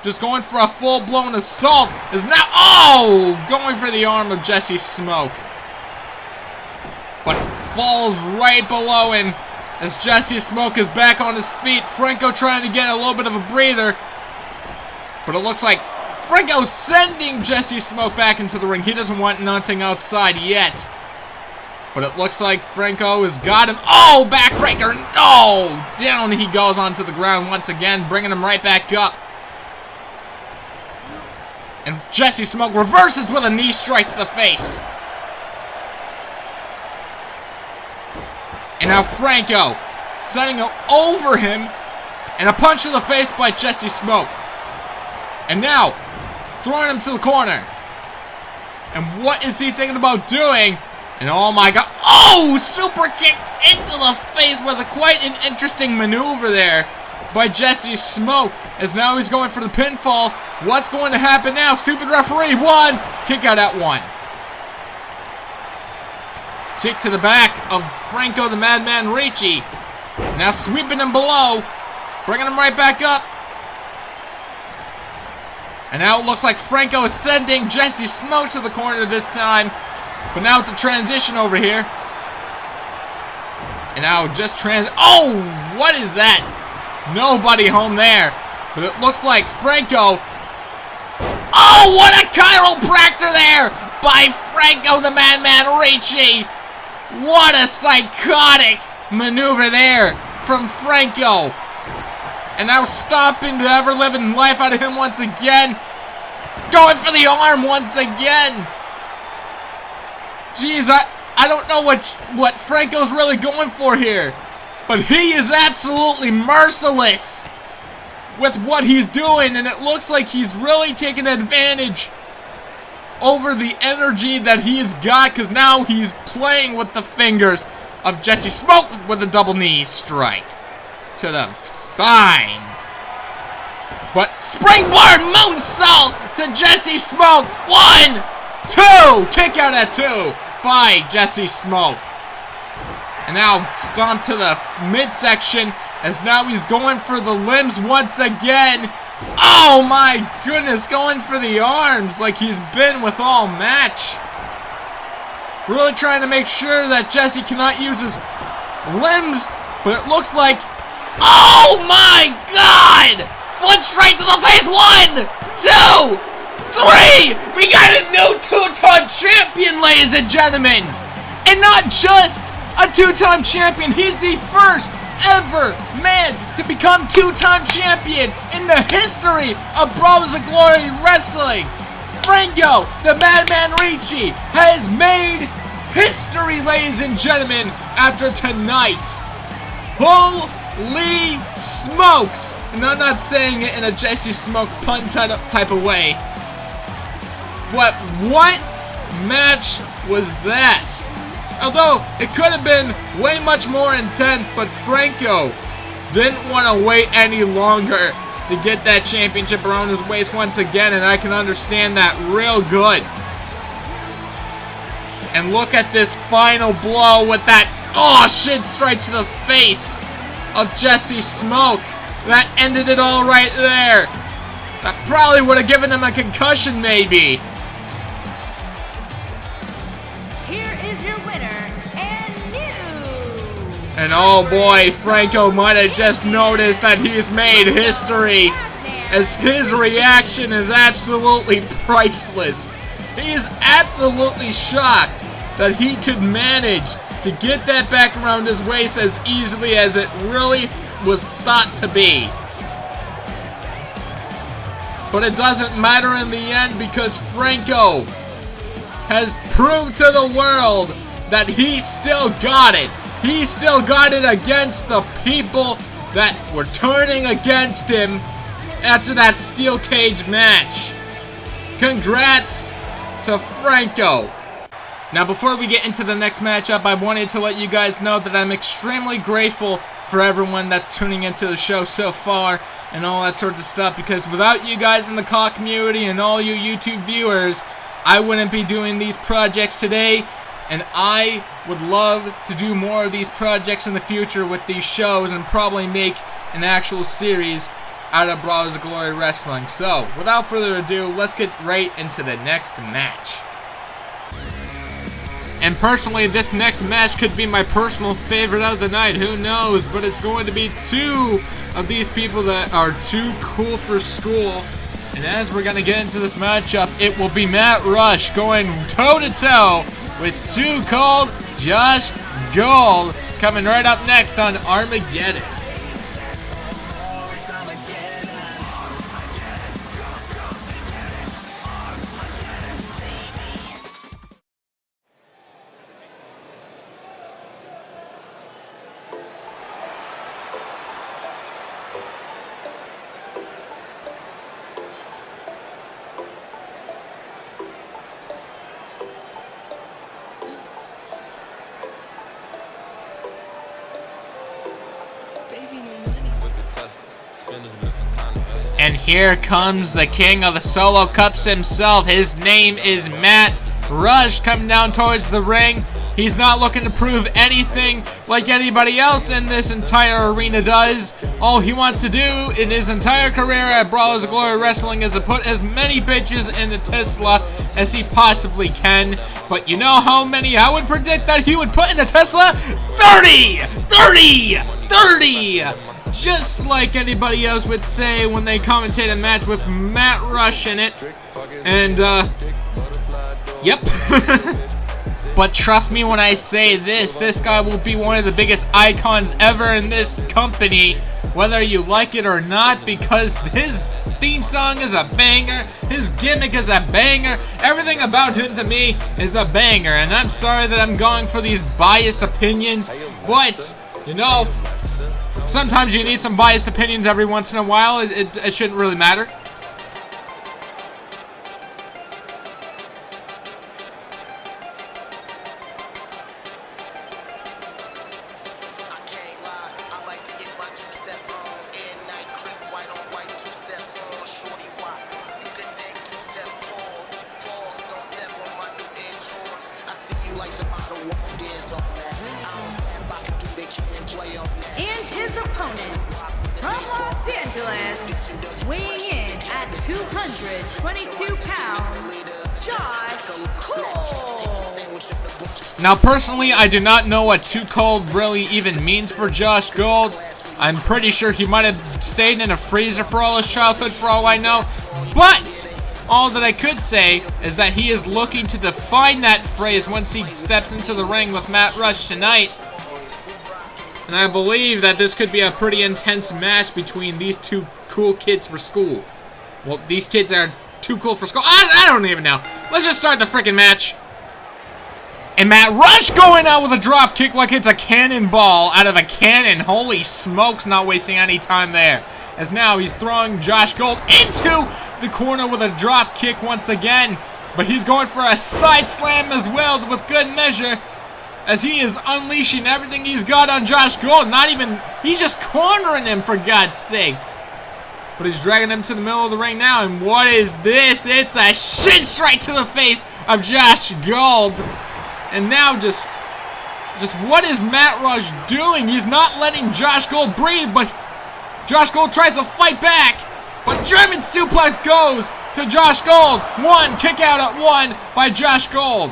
Just going for a full-blown assault. Is now, going for the arm of Jesse Smoke. But falls right below him as Jesse Smoke is back on his feet. Franco trying to get a little bit of a breather. But it looks like Franco's sending Jesse Smoke back into the ring. He doesn't want nothing outside yet. But it looks like Franco has got him. Oh, backbreaker. No! Down he goes onto the ground once again, bringing him right back up. And Jesse Smoke reverses with a knee strike to the face. And now Franco sending him over him. And a punch to the face by Jesse Smoke. And now throwing him to the corner. And what is he thinking about doing? And oh my god. Oh! Super kick into the face with quite an interesting maneuver there by Jesse Smoke. As now he's going for the pinfall. What's going to happen now? Stupid referee. 1. Kick out at 1. Kick to the back of Franco the Madman Ricci. Now sweeping him below. Bringing him right back up. And now it looks like Franco is sending Jesse Smoke to the corner this time. But now it's a transition over here. And now just oh! What is that? Nobody home there. But it looks like Franco. Oh! What a chiropractor there by Franco the Madman Ricci. What a psychotic maneuver there from Franco. And now stomping the ever-living life out of him once again. Going for the arm once again. Jeez, I don't know what Franco's really going for here. But he is absolutely merciless with what he's doing. And it looks like he's really taking advantage over the energy that he's got. Because now he's playing with the fingers of Jesse Smoke with a double knee strike to the spine. But springboard moonsault to Jesse Smoke. 1, 2. Kick out at 2 by Jesse Smoke. And now stomp to the midsection as now he's going for the limbs once again. Oh my goodness, going for the arms like he's been with all match. Really trying to make sure that Jesse cannot use his limbs, but it looks like, oh my god! Foot straight to the face. 1, 2, 3! We got a new 2-time champion, ladies and gentlemen! And not just a 2-time champion, he's the first ever man to become 2-time champion in the history of Brawlers of Glory Wrestling. Franco, the Madman Ricci, has made history, ladies and gentlemen, after tonight. Holy smokes! And I'm not saying it in a Jesse Smoke pun type of way. But what match was that? Although it could have been way much more intense, but Franco didn't want to wait any longer to get that championship around his waist once again, and I can understand that real good. And look at this final blow with that, oh shit, straight to the face of Jesse Smoke. That ended it all right there. That probably would have given him a concussion, maybe. Here is your winner, and new. And oh boy, Franco might have just noticed that he's made history, as his reaction is absolutely priceless. He is absolutely shocked that he could manage to get that back around his waist as easily as it really was thought to be. But it doesn't matter in the end, because Franco has proved to the world that he still got it. He still got it against the people that were turning against him after that steel cage match. Congrats to Franco. Now, before we get into the next matchup, I wanted to let you guys know that I'm extremely grateful for everyone that's tuning into the show so far and all that sorts of stuff, because without you guys in the CAW community and all you YouTube viewers, I wouldn't be doing these projects today, and I would love to do more of these projects in the future with these shows and probably make an actual series out of Brawlers of Glory Wrestling. So, without further ado, let's get right into the next match. And personally, this next match could be my personal favorite of the night. Who knows? But it's going to be two of these people that are too cool for school. And as we're going to get into this matchup, it will be Matt Rush going toe-to-toe with Too Cold Josh Gold, coming right up next on Armageddon. And here comes the king of the solo cups himself. His name is Matt Rush, coming down towards the ring. He's not looking to prove anything like anybody else in this entire arena does. All he wants to do in his entire career at Brawlers of Glory Wrestling is to put as many bitches in the Tesla as he possibly can. But you know how many I would predict that he would put in a Tesla? 30! 30! 30! Just like anybody else would say when they commentate a match with Matt Rush in it. And, yep. But trust me when I say this guy will be one of the biggest icons ever in this company, whether you like it or not, because his theme song is a banger, his gimmick is a banger, everything about him to me is a banger, and I'm sorry that I'm going for these biased opinions, but, you know, sometimes you need some biased opinions every once in a while. It shouldn't really matter. And his opponent, from Los Angeles, weighing in at 222 pounds, Josh Gold. Now, personally, I do not know what Too Cold really even means for Josh Gold. I'm pretty sure he might have stayed in a freezer for all his childhood, for all I know. But all that I could say is that he is looking to define that phrase once he steps into the ring with Matt Rush tonight. And I believe that this could be a pretty intense match between these two cool kids for school. Well, these kids are too cool for school. I don't even know. Let's just start the freaking match. And Matt Rush going out with a drop kick like it's a cannonball out of a cannon. Holy smokes, not wasting any time there. As now he's throwing Josh Gold into the corner with a drop kick once again. But he's going for a side slam as well with good measure. as he is unleashing everything he's got on Josh Gold. He's just cornering him, for God's sakes. But he's dragging him to the middle of the ring now, and what is this? It's a shin strike to the face of Josh Gold. And now just what is Matt Rush doing? He's not letting Josh Gold breathe, but Josh Gold tries to fight back. But German suplex goes to Josh Gold. One kick out at one by Josh Gold.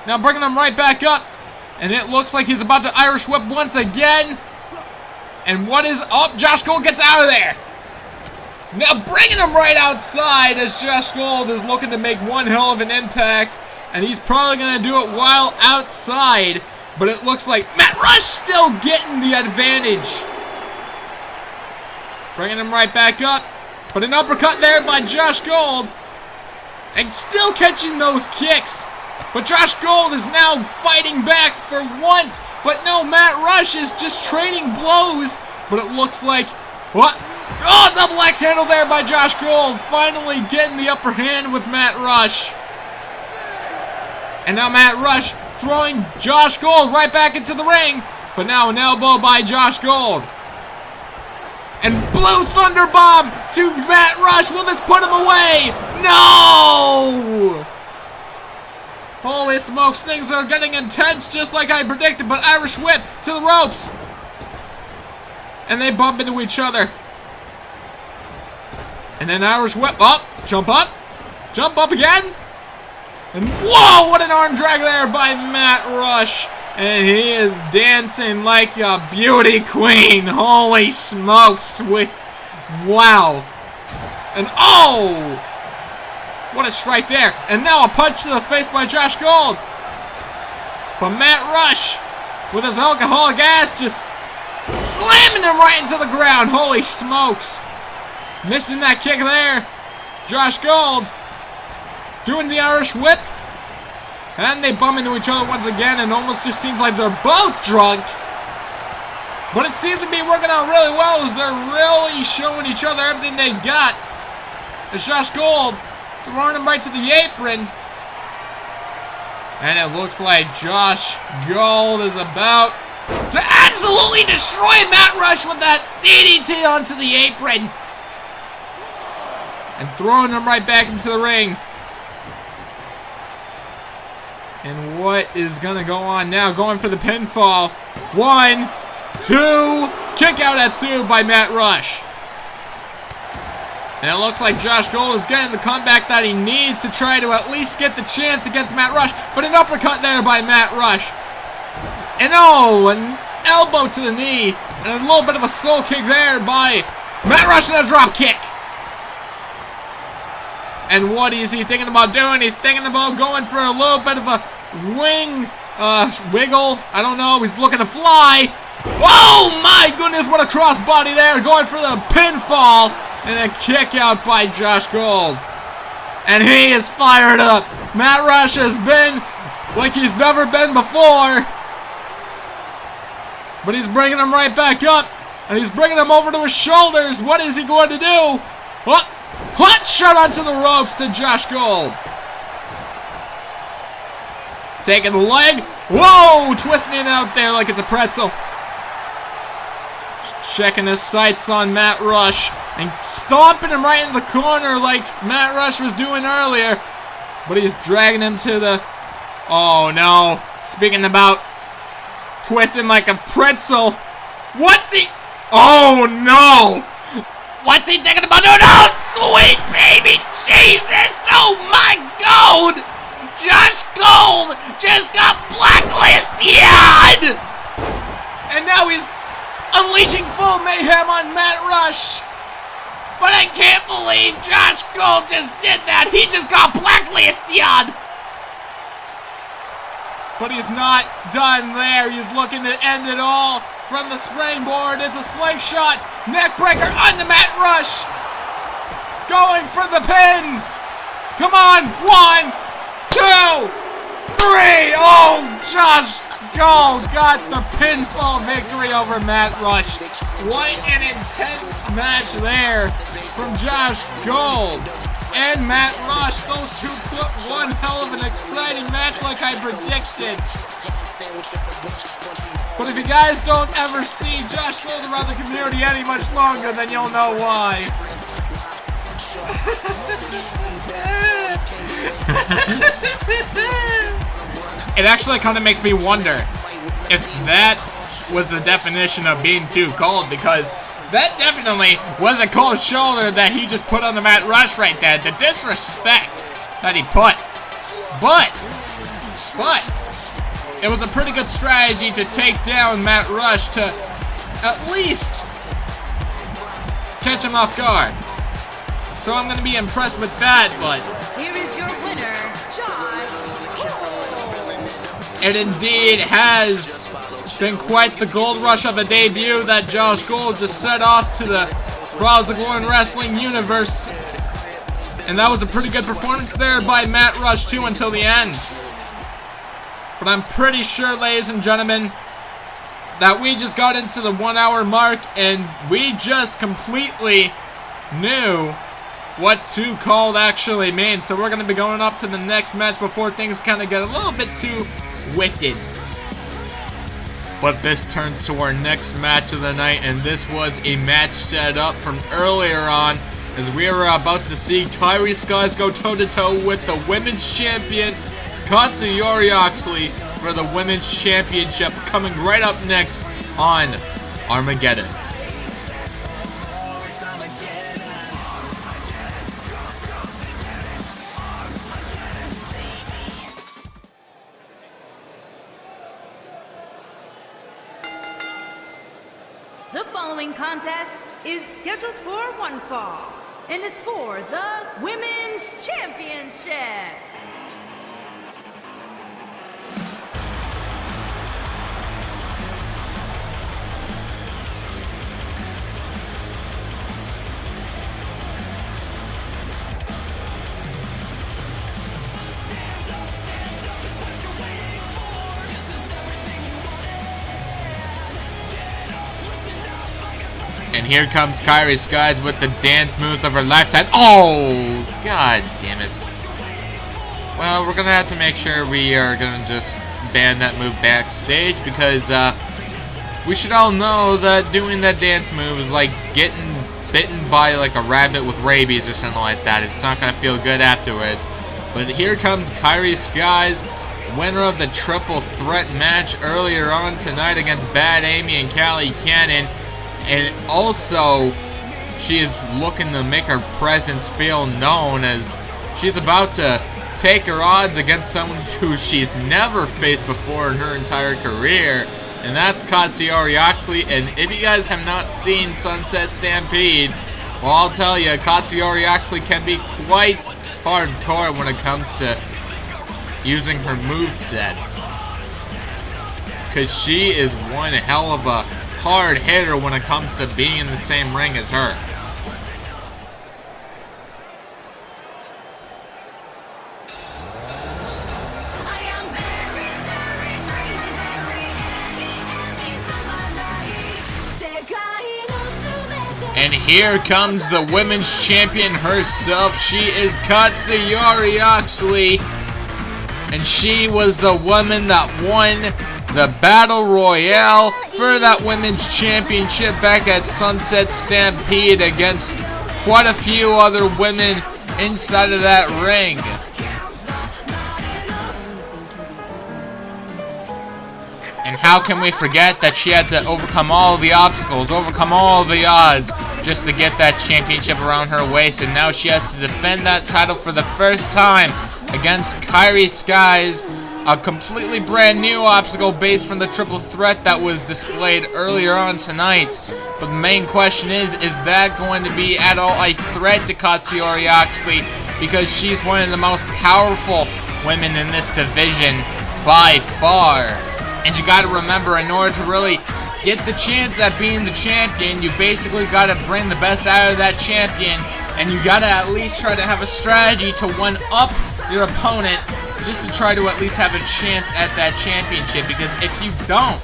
Now bringing him right back up. And it looks like he's about to Irish whip once again. And what is up? Josh Gold gets out of there. Now bringing him right outside as Josh Gold is looking to make one hell of an impact. And he's probably going to do it while outside. But it looks like Matt Rush still getting the advantage. Bringing him right back up. But an uppercut there by Josh Gold. And still catching those kicks. But Josh Gold is now fighting back for once. But no, Matt Rush is just trading blows. But it looks like... What? Oh, double axe handle there by Josh Gold. Finally getting the upper hand with Matt Rush. And now Matt Rush throwing Josh Gold right back into the ring. But now an elbow by Josh Gold. And Blue Thunder Bomb to Matt Rush. Will this put him away? No! Holy smokes, things are getting intense just like I predicted. But Irish Whip to the ropes. And they bump into each other. And then Irish Whip up. Jump up. Jump up again. And whoa, what an arm drag there by Matt Rush. And he is dancing like a beauty queen. Holy smokes. Wow. And oh! What a strike there. And now a punch to the face by Josh Gold. But Matt Rush, with his alcoholic ass, just slamming him right into the ground. Holy smokes. Missing that kick there. Josh Gold doing the Irish Whip. And they bump into each other once again, and almost just seems like they're both drunk. But it seems to be working out really well as they're really showing each other everything they got. As Josh Gold throwing him right to the apron. And it looks like Josh Gold is about to absolutely destroy Matt Rush with that DDT onto the apron. And throwing him right back into the ring. And what is going to go on now? Going for the pinfall. 1, 2. Kick out at 2 by Matt Rush. And it looks like Josh Gold is getting the comeback that he needs to try to at least get the chance against Matt Rush. But an uppercut there by Matt Rush. And oh, an elbow to the knee. And a little bit of a soul kick there by Matt Rush and a drop kick. And what is he thinking about doing? He's thinking about going for a little bit of a wing wiggle. I don't know. He's looking to fly. Oh my goodness, what a crossbody there. Going for the pinfall. And a kick out by Josh Gold. And he is fired up. Matt Rush has been like he's never been before. But he's bringing him right back up. And he's bringing him over to his shoulders. What is he going to do? What? Hot shot onto the ropes to Josh Gold. Taking the leg. Whoa! Twisting it out there like it's a pretzel. Checking his sights on Matt Rush. And stomping him right in the corner like Matt Rush was doing earlier. But he's dragging him to the... Oh no. Speaking about twisting like a pretzel. What the... Oh no! What's he thinking about doing? Oh, sweet baby Jesus! Oh my God! Josh Gold just got blacklisted! And now he's unleashing full mayhem on Matt Rush. But I can't believe Josh Gold just did that. He just got blacklisted. But he's not done there. He's looking to end it all. From the springboard, it's a slingshot. Neckbreaker onto Matt Rush. Going for the pin. Come on. 1, 2, 3. Oh, Josh Gold got the pinfall victory over Matt Rush. What an intense match there from Josh Gold. and Matt Rush. Those two put one hell of an exciting match like I predicted. But if you guys don't ever see Josh Gold around the community any much longer, then you'll know why. It actually kind of makes me wonder if that was the definition of being too cold, because that definitely was a cold shoulder that he just put on the Matt Rush right there. The disrespect that he put. But it was a pretty good strategy to take down Matt Rush to at least catch him off guard. So I'm going to be impressed with that, but Here is your winner, Josh Gold. it indeed has been quite the gold rush of a debut that Josh Gold just set off to the Brawlers of Glory Wrestling universe. And that was a pretty good performance there by Matt Rush too until the end. But I'm pretty sure, ladies and gentlemen, that we just got into the 1 hour mark and we just completely knew what too cold actually means. So we're going to be going up to the next match before things kind of get a little bit too wicked. But this turns to our next match of the night, and this was a match set up from earlier on, as we were about to see Kairi Skies go toe-to-toe with the women's champion, Katsuyori Oxley, for the women's championship, coming right up next on Armageddon. The following contest is scheduled for one fall and is for the Women's Championship. And here comes Kairi Skies with the dance moves of her lifetime. Oh, god damn it. Well, we're going to have to make sure we are going to just ban that move backstage, because we should all know that doing that dance move is like getting bitten by like a rabbit with rabies or something like that. It's not going to feel good afterwards. But here comes Kairi Skies, winner of the triple threat match earlier on tonight against Bad Amy and Callie Cannon. And also, she is looking to make her presence feel known, as she's about to take her odds against someone who she's never faced before in her entire career. And that's Katsuyori Oxley. And if you guys have not seen Sunset Stampede, well, I'll tell you, Katsuyori Oxley can be quite hardcore when it comes to using her moveset. Because she is one hell of a hard hitter when it comes to being in the same ring as her. And here comes the women's champion herself. She is Katsuyori Oxley. And she was the woman that won the Battle Royale for that women's championship back at Sunset Stampede against quite a few other women inside of that ring. And how can we forget that she had to overcome all the obstacles, overcome all the odds, just to get that championship around her waist. And now she has to defend that title for the first time against Kairi Skies, a completely brand new obstacle based from the triple threat that was displayed earlier on tonight. But the main question is that going to be at all a threat to Katsuyori Oxley? Because she's one of the most powerful women in this division by far. And you gotta remember, in order to really get the chance at being the champion, you basically gotta bring the best out of that champion, and you gotta at least try to have a strategy to one-up your opponent, just to try to at least have a chance at that championship. Because if you don't,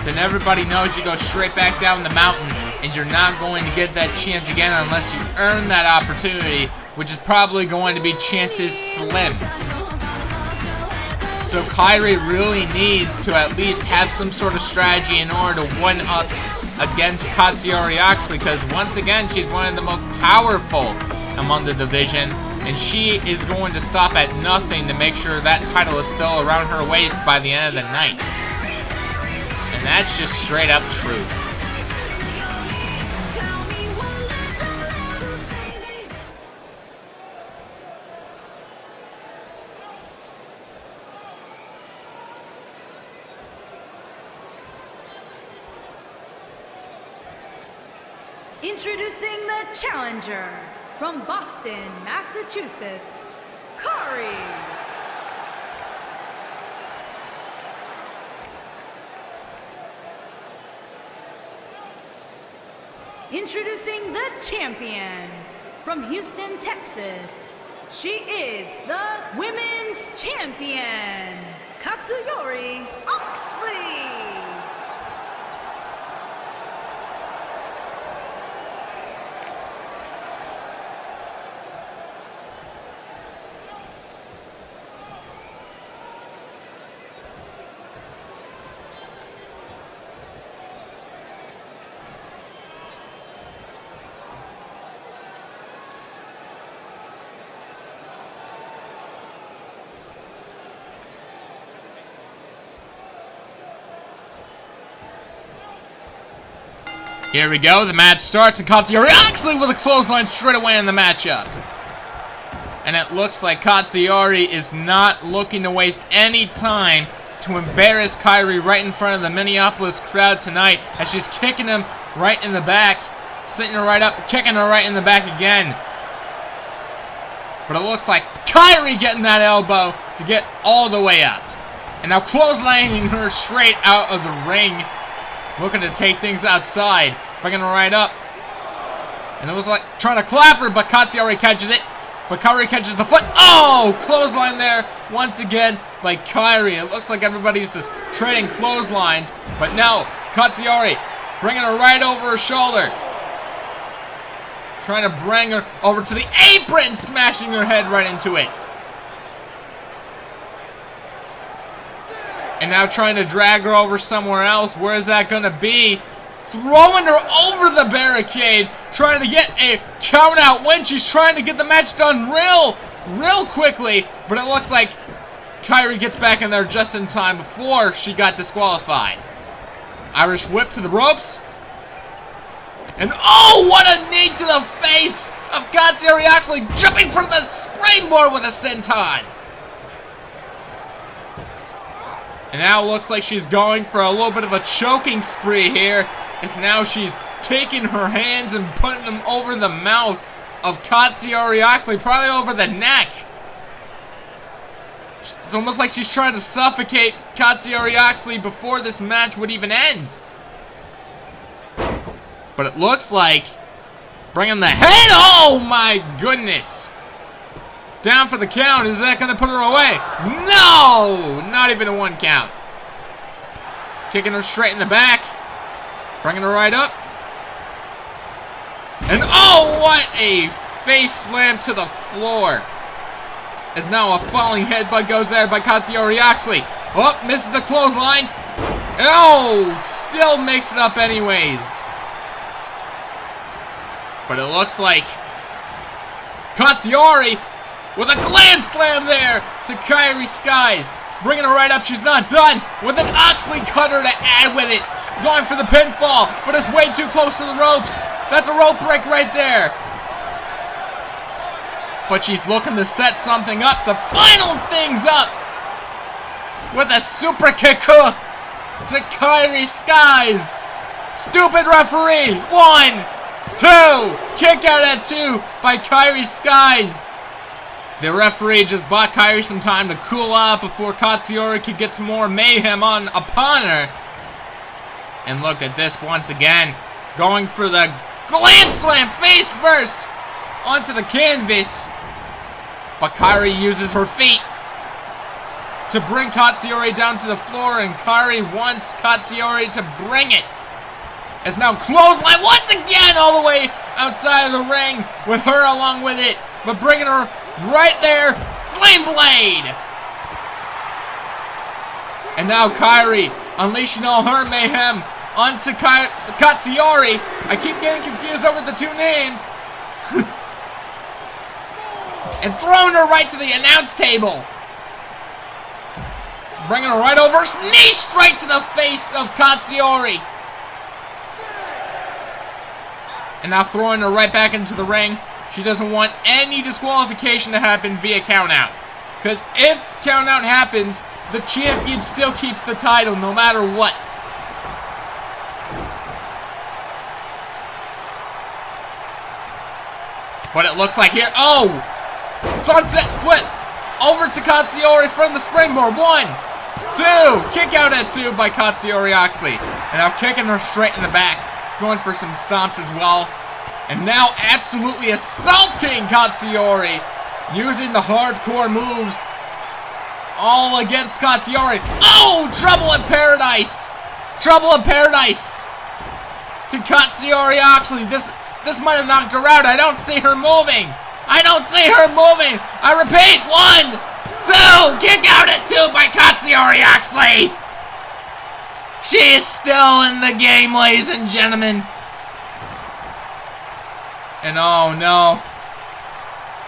then everybody knows you go straight back down the mountain, and you're not going to get that chance again unless you earn that opportunity which is probably going to be chances slim. So Kairi really needs to at least have some sort of strategy in order to one up against Katsuyori Oxley, because once again, she's one of the most powerful among the division, and she is going to stop at nothing to make sure that title is still around her waist by the end of the night. And that's just straight up truth. Introducing the challenger from Boston, Massachusetts, Kairi. Introducing the champion from Houston, Texas. She is the women's champion, Katsuyori Oxley. Here we go, the match starts, and Katsuyori Oxley with a clothesline straight away in the matchup. And it looks like Katsuyori is not looking to waste any time to embarrass Kairi right in front of the Minneapolis crowd tonight, as she's kicking him right in the back, sitting her right up, kicking her right in the back again. But it looks like Kairi getting that elbow to get all the way up. And now clotheslining her straight out of the ring, looking to take things outside, bringing her right up. And it looks like trying to clap her, but Katsuyori catches it. But Kairi catches the foot. Oh! Clothesline there once again by Kairi. It looks like everybody's just trading clotheslines. But now, Katsuyori bringing her right over her shoulder. Trying to bring her over to the apron, smashing her head right into it. And now trying to drag her over somewhere else. Where is that going to be? Throwing her over the barricade. Trying to get a count out win. She's trying to get the match done real quickly. But it looks like Kairi gets back in there just in time before she got disqualified. Irish whip to the ropes. And oh, what a knee to the face of Katsuyori Oxley, jumping for the springboard with a senton. And now it looks like she's going for a little bit of a choking spree here, as now she's taking her hands and putting them over the mouth of Katsuyori Oxley, probably over the neck. It's almost like she's trying to suffocate Katsuyori Oxley before this match would even end. But it looks like bringing the head. Oh my goodness. Down for the count. Is that going to put her away? No! Not even a one count. Kicking her straight in the back. Bringing her right up. And oh, what a face slam to the floor. As now a falling headbutt goes there by Katsuyori Oxley. Oh, misses the clothesline. And oh, still makes it up anyways. But it looks like Katsuyori with a glam slam there to Kairi Skies. Bringing her right up. She's not done. With an Oxley cutter to add with it. Going for the pinfall, but it's way too close to the ropes. That's a rope break right there. But she's looking to set something up to final things up with a super kick to Kairi Skies. Stupid referee. 1, 2. Kick out at 2 by Kairi Skies. The referee just bought Kairi some time to cool out before Katsuyori could get some more mayhem upon her. And look at this once again. Going for the glam slam face first onto the canvas. But Kairi uses her feet to bring Katsuyori down to the floor. And Kairi wants Katsuyori to bring it. As now clothesline once again all the way outside of the ring with her along with it. but bringing her right there, Sling Blade! And now Kairi unleashing all her mayhem onto Katsuyori. I keep getting confused over the two names. And throwing her right to the announce table. Bringing her right over, knee straight to the face of Katsuyori. And now throwing her right back into the ring. She doesn't want any disqualification to happen via countout. Because if countout happens, the champion still keeps the title no matter what. What it looks like here. Oh! Sunset flip over to Katsuyori from the springboard. 1, 2. Kick out at 2 by Katsuyori Oxley. And now kicking her straight in the back. Going for some stomps as well. And now absolutely assaulting Katsuyori. Using the hardcore moves. All against Katsuyori. Oh! Trouble in Paradise. Trouble in Paradise. To Katsuyori Oxley. This might have knocked her out. I don't see her moving. I don't see her moving. I repeat. 1, 2. Kick out at 2 by Katsuyori Oxley. She is still in the game, ladies and gentlemen. And oh no.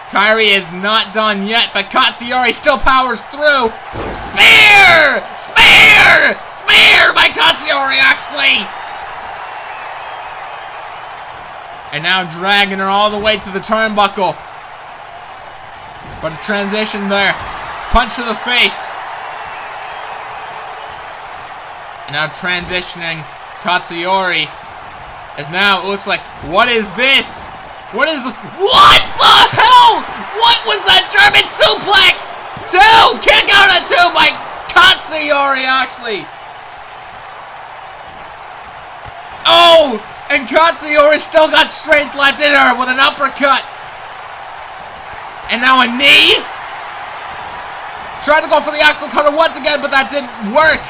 Kairi is not done yet, but Katsuyori still powers through. Spear! Spear! Spear by Katsuyori Oxley! And now dragging her all the way to the turnbuckle. But a transition there. Punch to the face. And now transitioning Katsuyori. As now it looks like, what is this? What is this? What the hell? What was that German suplex? 2! Kick out at 2 by Katsuyori Oxley. Oh! And Katsuyori still got strength left in her with an uppercut. And now a knee. Tried to go for the Axel cutter once again, but that didn't work.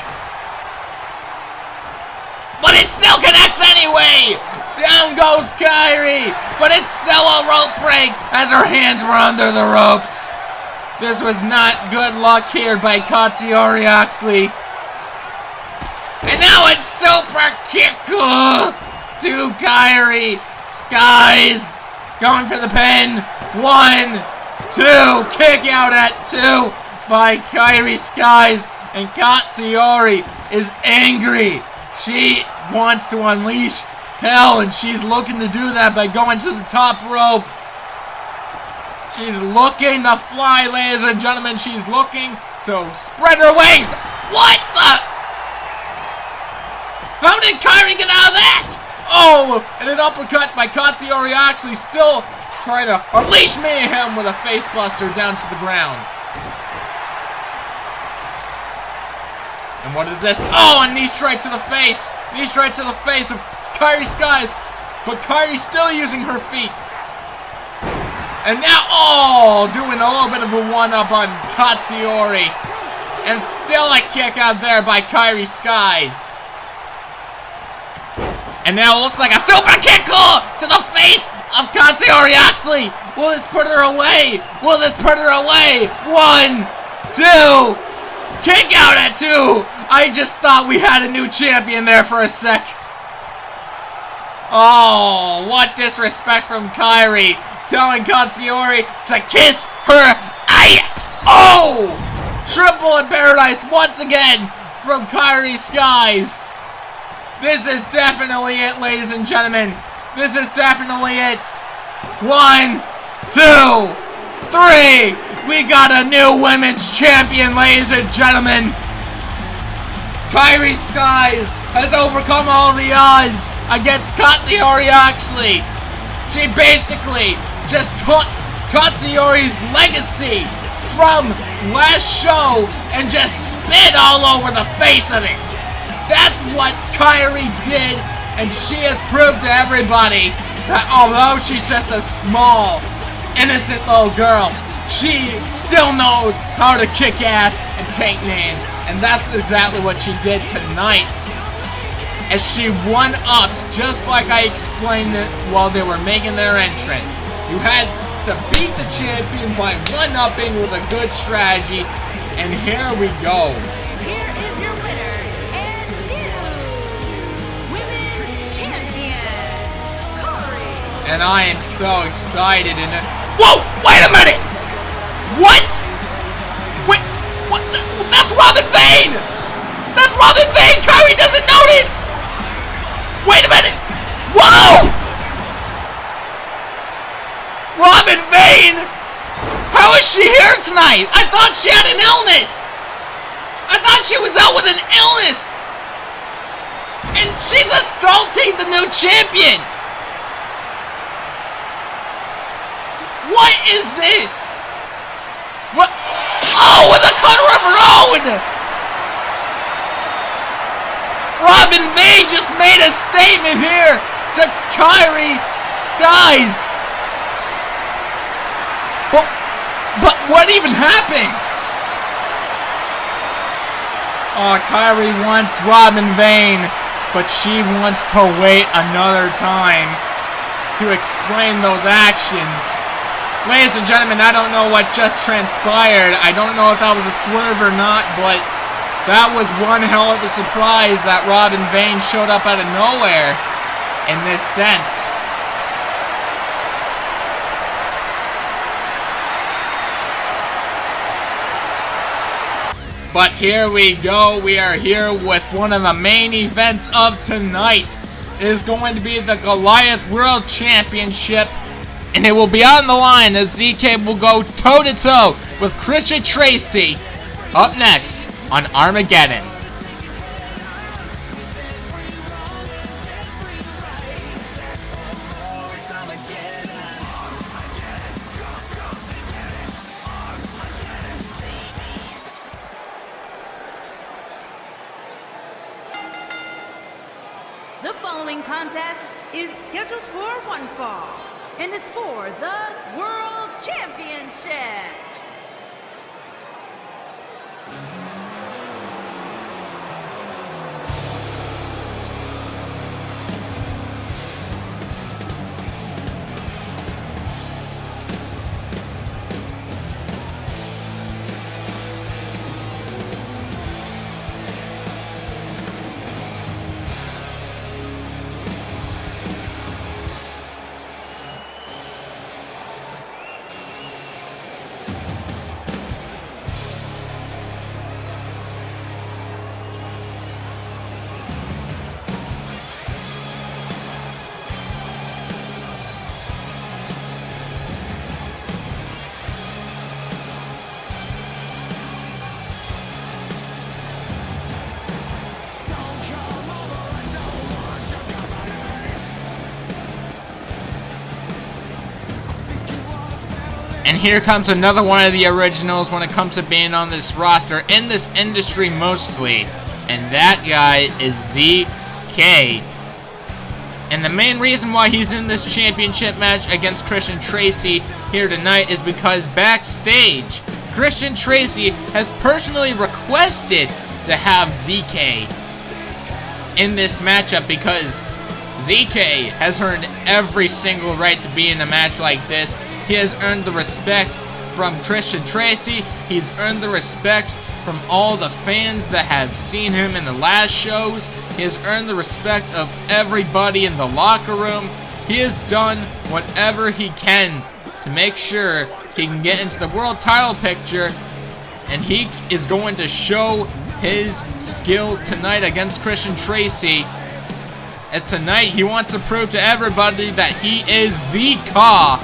But it still connects anyway. Down goes Kairi. But it's still a rope break as her hands were under the ropes. This was not good luck here by Katsuyori Oxley. And now it's super kick. To Kairi Skies. Going for the pin. 1, 2. Kick out at 2 by Kairi Skies. And Katsuyori is angry. She wants to unleash hell, and she's looking to do that by going to the top rope. She's looking to fly, ladies and gentlemen. She's looking to spread her wings. What the? How did Kairi get out of that? Oh, and an uppercut by Katsuyori Oxley, still trying to unleash mayhem with a face buster down to the ground. And what is this? Oh, a knee straight to the face. Knee straight to the face of Kairi Skies. But Kairi's still using her feet. And now, oh, doing a little bit of a one-up on Katsuyori. And still a kick out there by Kairi Skies. And now it looks like a super kick to the face of Katsuyori Oxley. Will this put her away? Will this put her away? 1, 2. Kick out at 2. I just thought we had a new champion there for a sec. Oh, what disrespect from Kairi. Telling Katsuyori to kiss her ass. Oh! Triple in Paradise once again from Kairi Skies. This is definitely it, ladies and gentlemen. This is definitely it. 1, 2, 3. We got a new women's champion, ladies and gentlemen. Kairi Skies has overcome all the odds against Katsuyori Oxley. She basically just took Katsuyori's legacy from last show and just spit all over the face of it. That's what Kairi did, and she has proved to everybody that although she's just a small, innocent little girl, she still knows how to kick ass and take names, and that's exactly what she did tonight. As she one-upped, just like I explained it while they were making their entrance. You had to beat the champion by one-upping with a good strategy. And here we go. Here is your winner and new women's champion, Corey. And I am so excited. And whoa! Wait a minute! What? Wait! What? That's Robin Vane! That's Robin Vane! Kyrie doesn't notice! Wait a minute! Whoa! Robin Vane! How is she here tonight? I thought she had an illness! I thought she was out with an illness! And she's assaulting the new champion! What is this? What? Oh, with a cutter of her own! Robin Vane just made a statement here to Kyrie Skies! But what even happened? Oh, Kyrie wants Robin Vane, but she wants to wait another time to explain those actions. Ladies and gentlemen, I don't know what just transpired. I don't know if that was a swerve or not, but that was one hell of a surprise that Robin Vane showed up out of nowhere in this sense. But here we go, we are here with one of the main events of tonight. It is going to be the Goliath World Championship, and it will be on the line as ZK will go toe-to-toe with Christian Tracy up next on Armageddon. The following contest is scheduled for one fall and is for the World Championship. And here comes another one of the originals when it comes to being on this roster, in this industry mostly. And that guy is ZK. And the main reason why he's in this championship match against Christian Tracy here tonight is because backstage, Christian Tracy has personally requested to have ZK in this matchup because ZK has earned every single right to be in a match like this. He has earned the respect from Christian Tracy. He's earned the respect from all the fans that have seen him in the last shows. He has earned the respect of everybody in the locker room. He has done whatever he can to make sure he can get into the world title picture, and he is going to show his skills tonight against Christian Tracy. As tonight he wants to prove to everybody that he is the Ka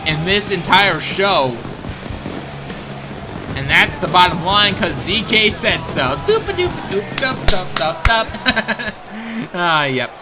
in this entire show. And that's the bottom line, because ZK said so. Doop-a-doop-a-doop-doop-doop-doop. Ah, yep.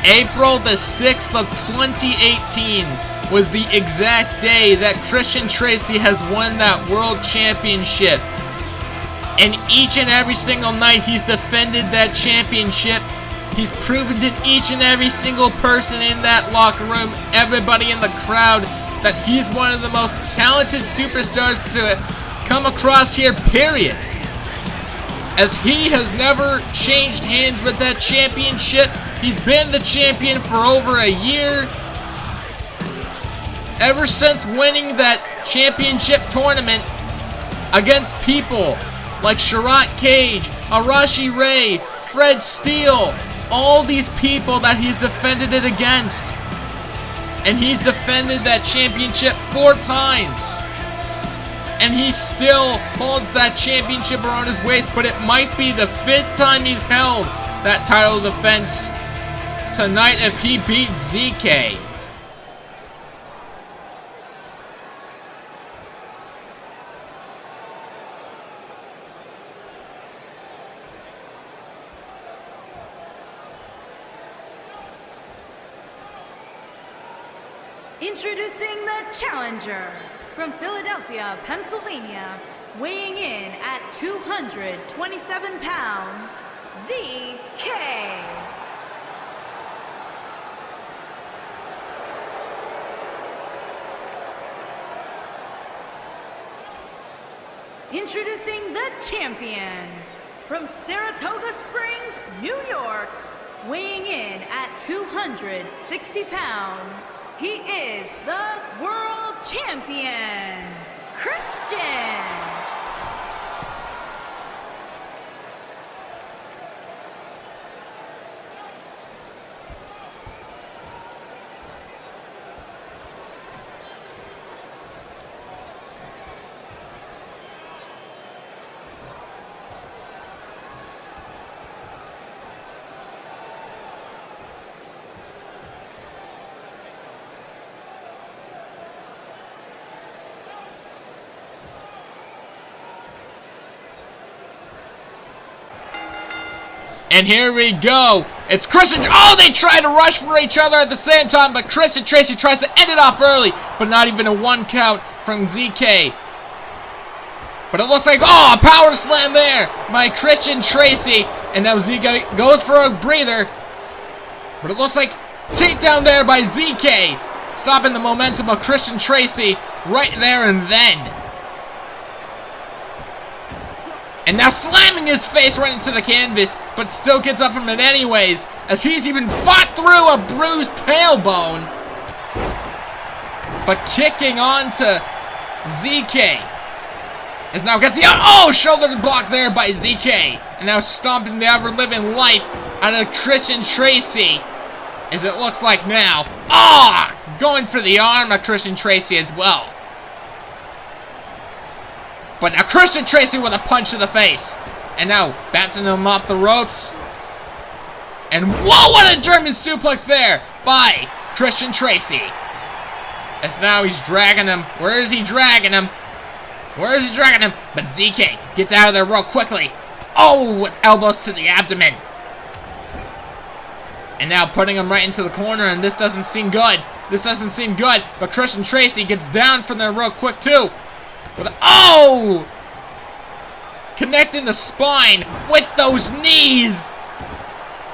April the 6th of 2018 was the exact day that Christian Tracy has won that world championship. And each and every single night he's defended that championship. He's proven to each and every single person in that locker room, everybody in the crowd, that he's one of the most talented superstars to come across here, period. As he has never changed hands with that championship. He's been the champion for over a year. Ever since winning that championship tournament against people like Sharrat Cage, Arashi Ray, Fred Steele, all these people that he's defended it against. And he's defended that championship 4 times. And he still holds that championship around his waist, but it might be the 5th time he's held that title defense tonight if he beats ZK. Introducing the challenger from Philadelphia, Pennsylvania, weighing in at 227 pounds, ZK. Introducing the champion from Saratoga Springs, New York, weighing in at 260 pounds, he is the world champion, Christian. And here we go. It's Christian. Oh, they try to rush for each other at the same time, but Christian Tracy tries to end it off early, but not even a 1 count from ZK. But it looks like, oh, a power slam there by Christian Tracy. And now ZK goes for a breather. But it looks like takedown there by ZK, stopping the momentum of Christian Tracy right there and then. And now slamming his face right into the canvas, but still gets up from it anyways, as he's even fought through a bruised tailbone. But kicking on to ZK. As now gets the shoulder block there by ZK. And now stomping the ever-living life out of Christian Tracy. As it looks like now. Going for the arm of Christian Tracy as well. But now Christian Tracy with a punch to the face. And now bouncing him off the ropes. And whoa, what a German suplex there by Christian Tracy. As now he's dragging him. Where is he dragging him? Where is he dragging him? But ZK gets out of there real quickly. Oh, with elbows to the abdomen. And now putting him right into the corner, and this doesn't seem good. This doesn't seem good. But Christian Tracy gets down from there real quick too. With connecting the spine with those knees.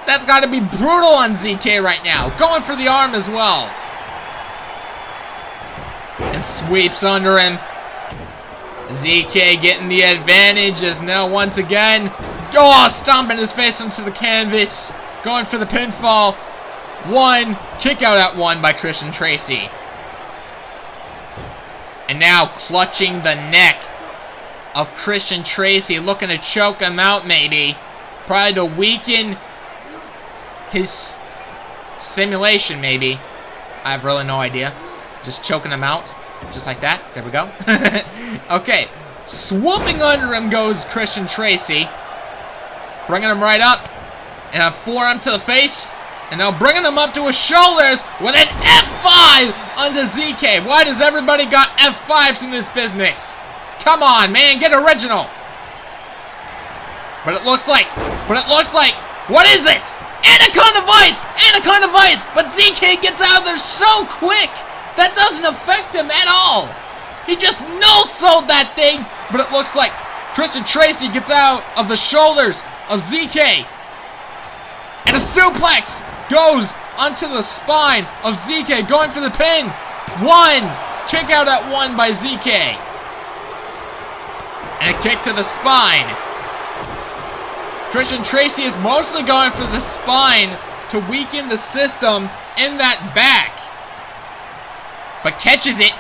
That's got to be brutal on ZK right now. Going for the arm as well. And sweeps under him. ZK getting the advantage as now once again. Stomping his face into the canvas. Going for the pinfall. 1. Kick out at 1 by Christian Tracy. And now clutching the neck of Christian Tracy, looking to choke him out maybe. Probably to weaken his simulation maybe. I have really no idea. Just choking him out. Just like that. There we go. Okay. Swooping under him goes Christian Tracy. Bringing him right up. And a forearm to the face. And now bringing him up to his shoulders with an F5 onto ZK. Why does everybody got F5s in this business? Come on, man, get original. But it looks like, what is this? Anaconda Vice! Anaconda Vice! But ZK gets out of there so quick! That doesn't affect him at all! He just no-sold that thing! But it looks like Christian Tracy gets out of the shoulders of ZK. And a suplex goes onto the spine of ZK, going for the pin. One! Kick out at one by ZK. And a kick to the spine. Christian Tracy is mostly going for the spine to weaken the system in that back. But catches it.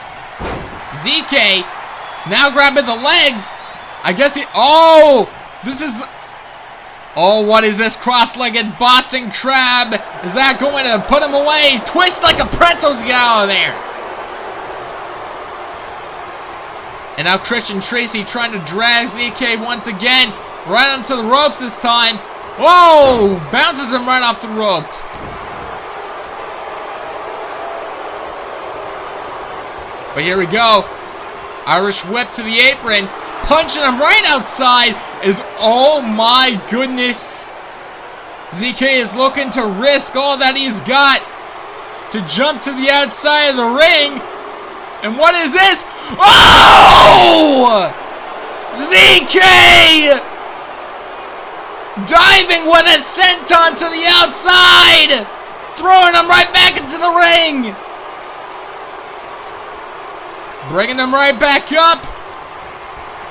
ZK now grabbing the legs. I guess he... Oh! This is... Oh, what is this cross-legged Boston Crab? Is that going to put him away? Twist like a pretzel to get out of there. And now Christian Tracy trying to drag ZK once again. Right onto the ropes this time. Whoa! Bounces him right off the rope. But here we go. Irish whip to the apron. Punching him right outside is, oh my goodness. ZK is looking to risk all that he's got to jump to the outside of the ring. And what is this? Oh! ZK! Diving with a senton to the outside! Throwing him right back into the ring! Bringing him right back up.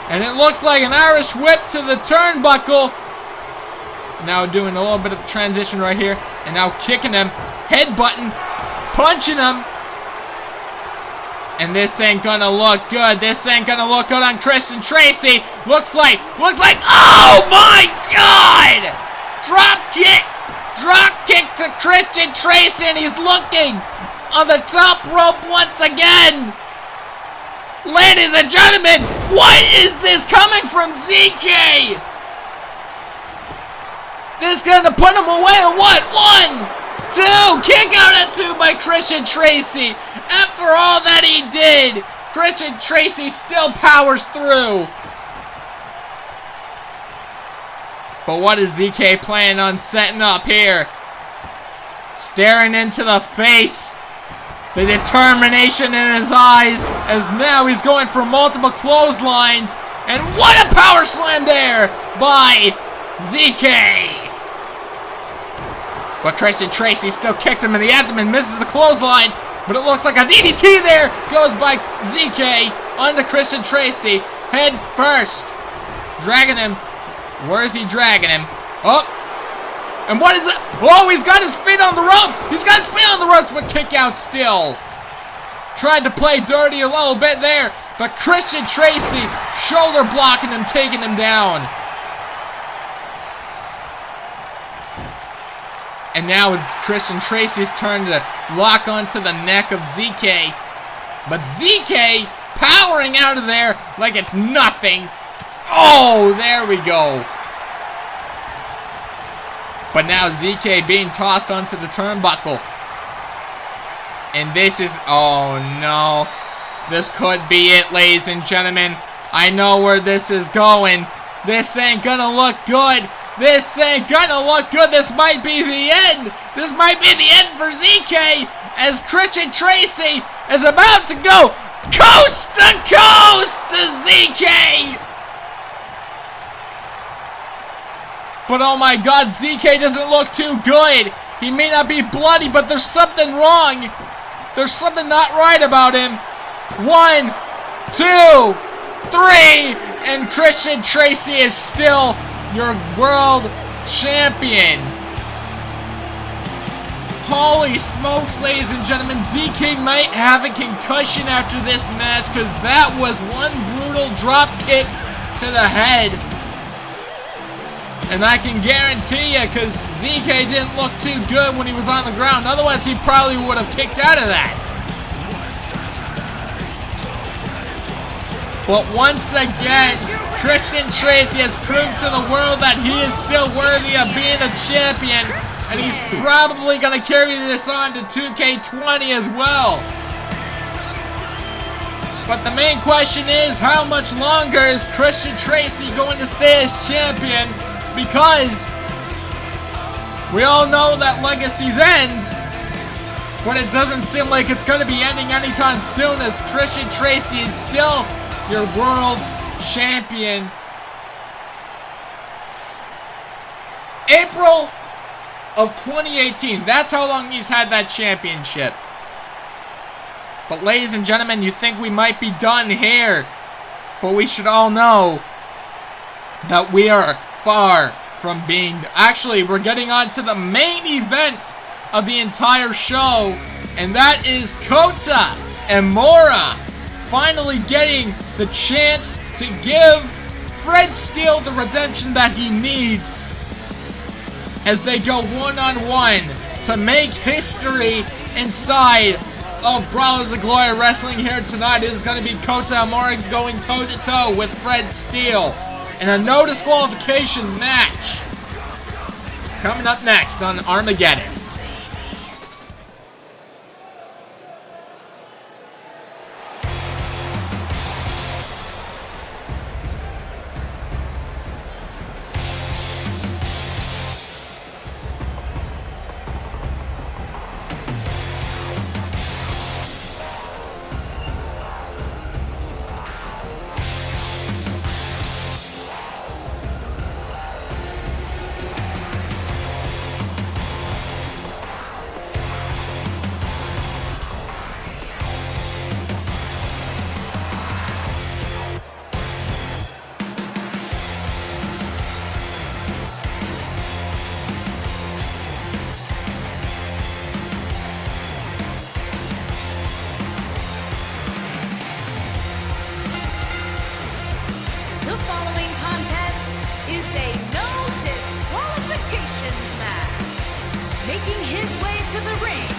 And it looks like an Irish whip to the turnbuckle. Now doing a little bit of transition right here. And now kicking him, headbutting, punching him. And this ain't gonna look good. This ain't gonna look good on Christian Tracy. Looks like, oh my God! Drop kick to Christian Tracy, and he's looking on the top rope once again. Ladies and gentlemen, what is this coming from ZK? This gonna put him away or what? 1, 2, kick out at 2 by Christian Tracy. After all that he did, Christian Tracy still powers through. But what is ZK planning on setting up here? Staring into the face. The determination in his eyes, as now he's going for multiple clotheslines. And what a power slam there by ZK. But Christian Tracy still kicked him in the abdomen, misses the clothesline. But it looks like a DDT there goes by ZK onto Christian Tracy. Head first. Dragging him. Where is he dragging him? Oh. And what is it? Oh, he's got his feet on the ropes. He's got his feet on the ropes, but kick out still. Tried to play dirty a little bit there. But Christian Tracy shoulder blocking him, taking him down. And now it's Christian Tracy's turn to lock onto the neck of ZK. But ZK powering out of there like it's nothing. Oh, there we go. But now ZK being tossed onto the turnbuckle. And this is, oh no. This could be it, ladies and gentlemen. I know where this is going. This ain't gonna look good. This ain't gonna look good. This might be the end. This might be the end for ZK as Christian Tracy is about to go coast to coast to ZK. But oh my God, ZK doesn't look too good. He may not be bloody, but there's something wrong. There's something not right about him. 1, 2, 3, and Christian Tracy is still your world champion. Holy smokes, ladies and gentlemen. ZK might have a concussion after this match because that was one brutal drop kick to the head. And I can guarantee you, because ZK didn't look too good when he was on the ground. Otherwise, he probably would have kicked out of that. But once again, Christian Tracy has proved to the world that he is still worthy of being a champion. And he's probably going to carry this on to 2K20 as well. But the main question is, how much longer is Christian Tracy going to stay as champion? Because We all know that legacies end, but it doesn't seem like it's going to be ending anytime soon, as Christian Tracy is still your world champion. April of 2018, that's how long he's had that championship. But ladies and gentlemen, you think we might be done here, but we should all know that we are far from being... Actually, we're getting on to the main event of the entire show, and that is Kota and Mora finally getting the chance to give Fred Steele the redemption that he needs as they go one-on-one to make history inside of Brawlers of Glory Wrestling here tonight. It is going to be Kota and Mora going toe-to-toe with Fred Steele in a no disqualification match. Coming up next on Armageddon. Making his way to the ring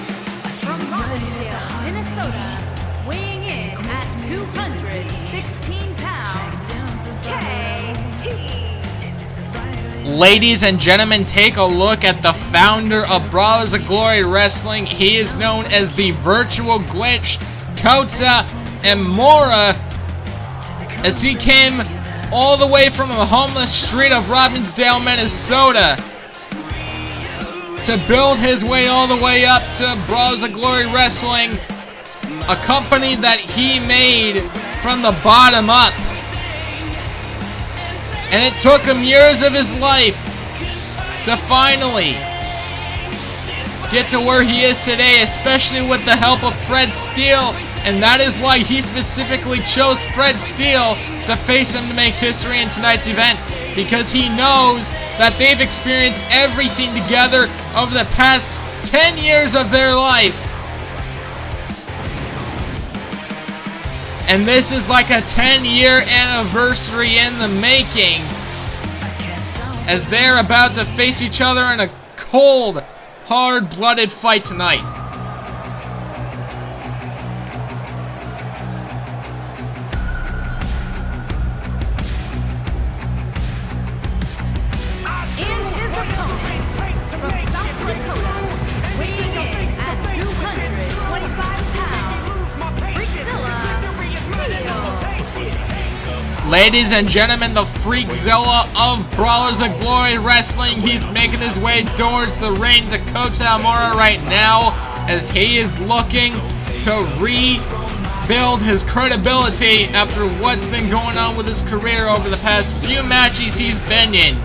from Rockdale, Minnesota, weighing in at 216 pounds, KT. Ladies and gentlemen, take a look at the founder of Brawlers of Glory Wrestling. He is known as the Virtual Glitch, Kota and Mora, as he came all the way from a homeless street of Robbinsdale, Minnesota, to build his way all the way up to Brawlers of Glory Wrestling, a company that he made from the bottom up. And it took him years of his life to finally get to where he is today, especially with the help of Fred Steele. And that is why he specifically chose Fred Steele to face him to make history in tonight's event, because he knows that they've experienced everything together over the past 10 years of their life. And this is like a 10-year anniversary in the making, as they're about to face each other in a cold, hard-blooded fight tonight. Ladies and gentlemen, the Freakzilla of Brawlers of Glory Wrestling. He's making his way towards the ring to Kota and Mora right now, as he is looking to rebuild his credibility after what's been going on with his career over the past few matches he's been in,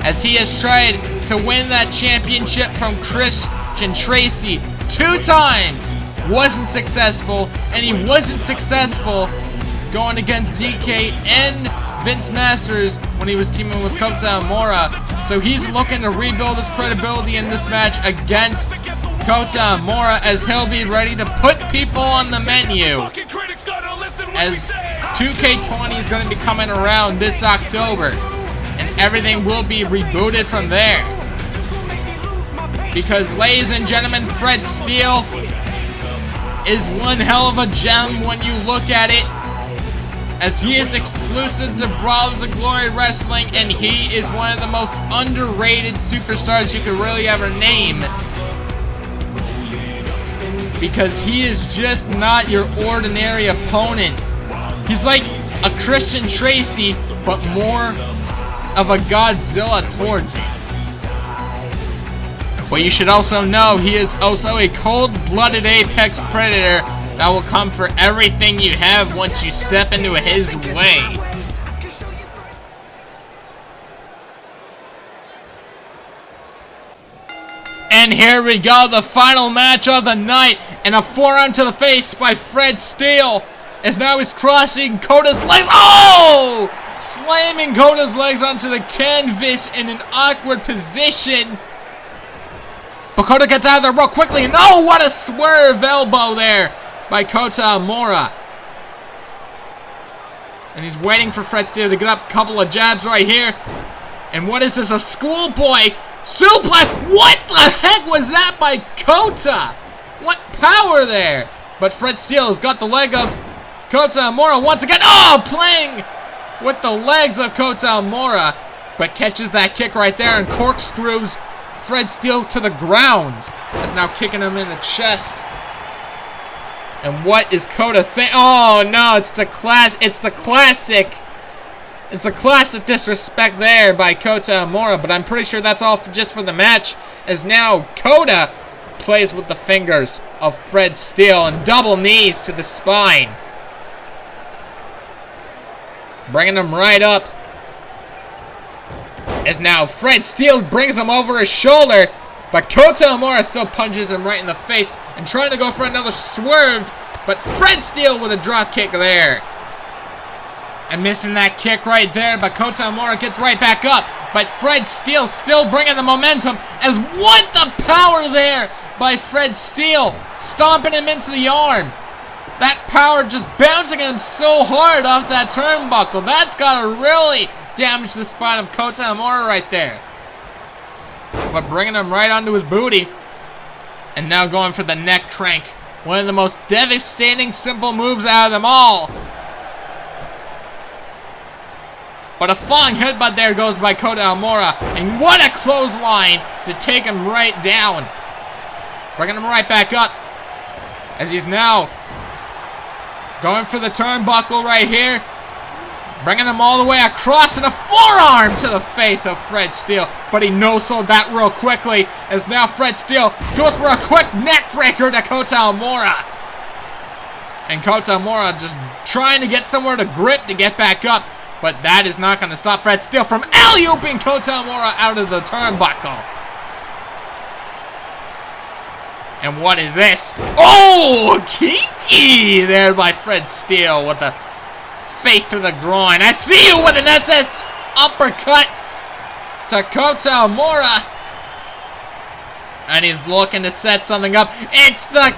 as he has tried to win that championship from Christian Tracy 2 times. Wasn't successful, and he wasn't successful going against ZK and Vince Masters when he was teaming with Kota and Mora. So he's looking to rebuild his credibility in this match against Kota and Mora, as he'll be ready to put people on the menu, as 2K20 is going to be coming around this October, and everything will be rebooted from there. Because, ladies and gentlemen, Fred Steele is one hell of a gem when you look at it, as he is exclusive to Brawlers of Glory Wrestling, and he is one of the most underrated superstars you could really ever name, because he is just not your ordinary opponent. He's like a Christian Tracy, but more of a Godzilla towards it. But you should also know he is also a cold-blooded apex predator that will come for everything you have once you step into his way. And here we go, the final match of the night, and a forearm to the face by Fred Steele, as now he's crossing Kota's legs. Oh! Slamming Kota's legs onto the canvas in an awkward position. But Kota gets out of there real quickly, and oh, what a swerve elbow there by Kota Amora. And he's waiting for Fred Steele to get up a couple of jabs right here. And what is this, a schoolboy suplex? What the heck was that by Kota? What power there? But Fred Steele has got the leg of Kota Amora once again. Oh, playing with the legs of Kota Amora, but catches that kick right there and corkscrews Fred Steele to the ground. Is now kicking him in the chest. And what is Kota oh no, it's the classic disrespect there by Kota Amora, but I'm pretty sure that's all just for the match, as now Kota plays with the fingers of Fred Steele and double knees to the spine. Bringing him right up. As now Fred Steele brings him over his shoulder, but Kota Amora still punches him right in the face and trying to go for another swerve, but Fred Steele with a drop kick there. And missing that kick right there, but Kota Amora gets right back up. But Fred Steele still bringing the momentum, as what the power there by Fred Steele, stomping him into the arm. That power just bouncing him so hard off that turnbuckle. That's got to really damage the spine of Kota Amora right there. But bringing him right onto his booty. And now going for the neck crank. One of the most devastating simple moves out of them all. But a falling headbutt there goes by Kota Amora. And what a clothesline to take him right down. Bringing him right back up. As he's now going for the turnbuckle right here. Bringing him all the way across, and a forearm to the face of Fred Steele. But he no-sold that real quickly, as now Fred Steele goes for a quick neck breaker to Kota Amora. And Kota Amora just trying to get somewhere to grip to get back up. But that is not going to stop Fred Steele from alley-ooping Kota Amora out of the turnbuckle. And what is this? Oh, kinky there by Fred Steele with the face to the groin. I see you with an SS uppercut to Kota Amora. And he's looking to set something up. It's the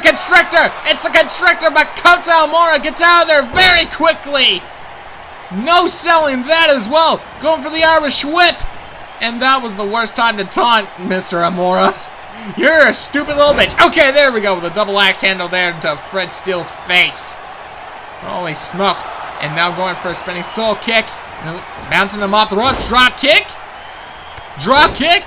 constrictor. It's the constrictor, but Kota Amora gets out of there very quickly. No selling that as well. Going for the Irish whip. And that was the worst time to taunt Mr. Amora. You're a stupid little bitch. Okay, there we go with a double axe handle there to Fred Steele's face. Holy smokes. And now going for a spinning soul kick. Bouncing him off the ropes. Drop kick. Drop kick.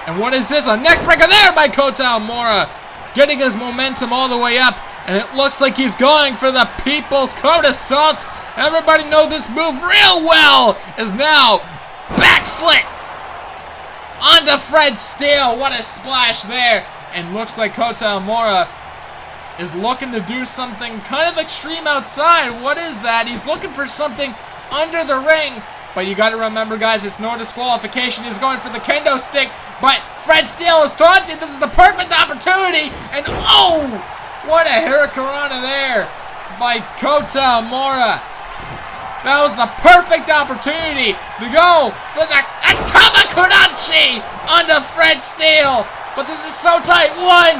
And what is this? A neck breaker there by Kota Amora. Getting his momentum all the way up. And it looks like he's going for the People's Coat Assault. Everybody knows this move real well. Is now back flip onto Fred Steele. What a splash there. And looks like Kota Amora is looking to do something kind of extreme outside. What is that? He's looking for something under the ring. But you got to remember, guys, it's no disqualification. He's going for the kendo stick. But Fred Steele is taunting. This is the perfect opportunity. And oh, what a hurricanrana there by Kota Amora. That was the perfect opportunity to go for the Atamakuranchi onto Fred Steele. But this is so tight. 1,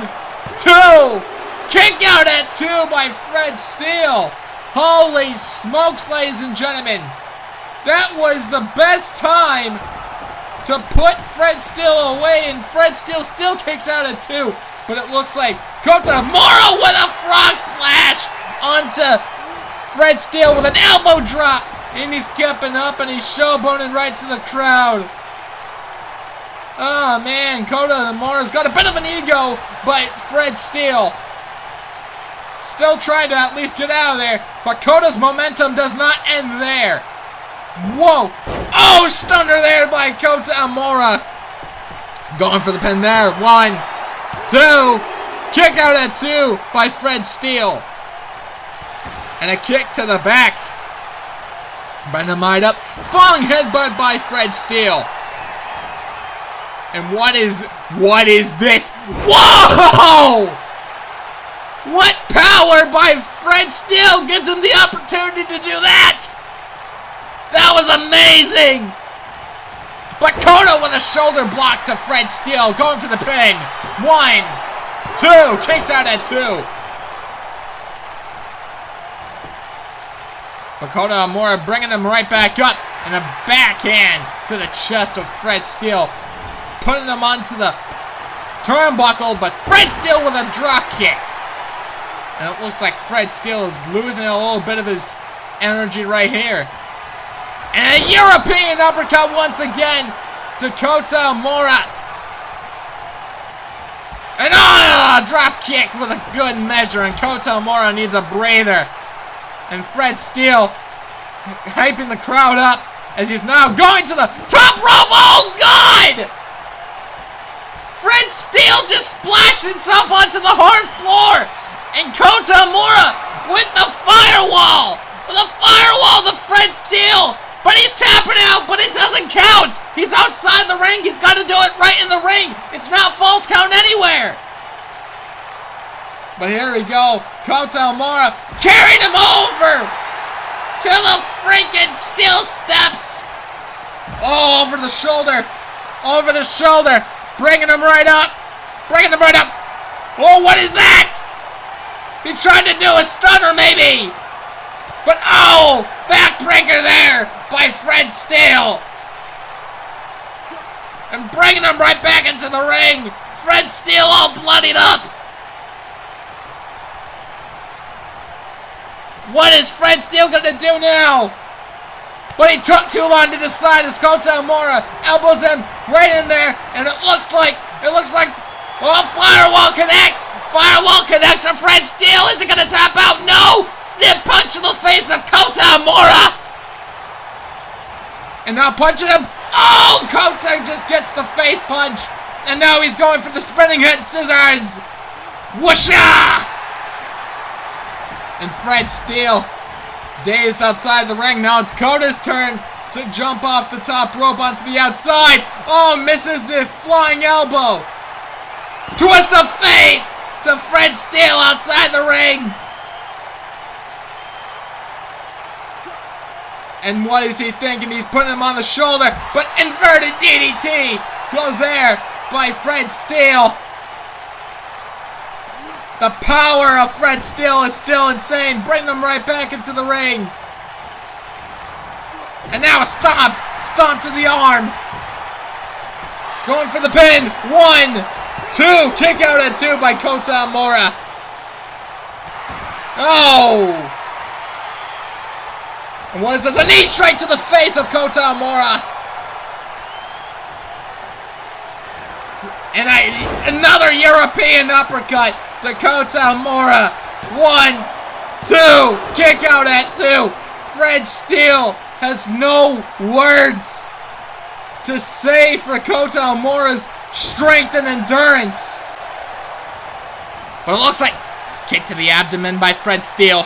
2. Kick out at 2 by Fred Steele. Holy smokes, ladies and gentlemen. That was the best time to put Fred Steele away. And Fred Steele still kicks out at 2. But it looks like Kota Amora with a frog splash onto Fred Steele with an elbow drop. And he's keeping up and he's showboating right to the crowd. Oh man, Kota Amora's got a bit of an ego, but Fred Steele still trying to at least get out of there. But Kota's momentum does not end there. Whoa. Oh, stunner there by Kota Amora. Going for the pin there. 1, 2. Kick out at 2 by Fred Steele. And a kick to the back. Dynamite up. Falling headbutt by Fred Steele. And what is this? Whoa! What power by Fred Steele gives him the opportunity to do that? That was amazing! But Kota with a shoulder block to Fred Steele, going for the pin. 1, 2, kicks out at 2. But Kota Amora bringing him right back up, and a backhand to the chest of Fred Steele. Putting him onto the turnbuckle, but Fred Steele with a drop kick. And it looks like Fred Steele is losing a little bit of his energy right here. And a European uppercut once again to Kota Amora. And a drop kick with a good measure, and Kota Amora needs a breather. And Fred Steele hyping the crowd up as he's now going to the top rope. Oh, God! Fred Steele just splashed himself onto the hard floor. And Kota Amora with the firewall. With a firewall to Fred Steele. But he's tapping out, but it doesn't count. He's outside the ring. He's got to do it right in the ring. It's not false count anywhere. But here we go. Kota Amora carried him over to the freaking steel steps. Oh, over the shoulder. Over the shoulder. Bringing him right up. Bringing him right up. Oh, what is that? He tried to do a stunner, maybe. But, oh, backbreaker there by Fred Steele. And bringing him right back into the ring. Fred Steele all bloodied up. What is Fred Steele going to do now? But he took too long to decide as Kota Amora elbows him right in there. And it looks like, oh, firewall connects. Firewall connects to Fred Steele. Is he going to tap out? No. Stiff punch to the face of Kota Amora. And now punching him. Oh, Kota just gets the face punch. And now he's going for the spinning head scissors. Whoosha! And Fred Steele, dazed outside the ring. Now it's Kota's turn to jump off the top rope onto the outside. Oh, misses the flying elbow. Twist of fate to Fred Steele outside the ring. And what is he thinking? He's putting him on the shoulder. But inverted DDT goes there by Fred Steele. The power of Fred Steele is still insane. Bring him right back into the ring. And now a stomp. Stomp to the arm. Going for the pin. 1, 2. Kick out at 2 by Kota Amora. Oh. And what is this? A knee straight to the face of Kota Amora. And another European uppercut to Kota Amora. 1, 2. Kick out at 2. Fred Steele has no words to say for Kota Amora's strength and endurance. But it looks like kick to the abdomen by Fred Steele.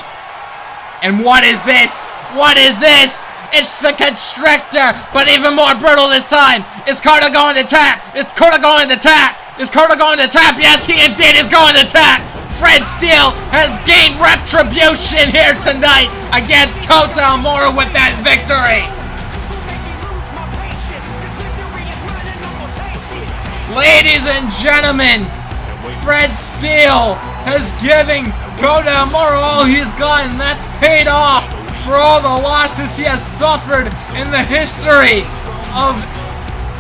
And what is this? What is this? It's the Constrictor, but even more brutal this time. Is Kota going to tap? Is Kota going to tap? Is Kota going to tap? Yes, he indeed is going to tap. Fred Steele has gained retribution here tonight against Kota Amora with that victory. Ladies and gentlemen, Fred Steele has given Kota Amora all he's got, and that's paid off for all the losses he has suffered in the history of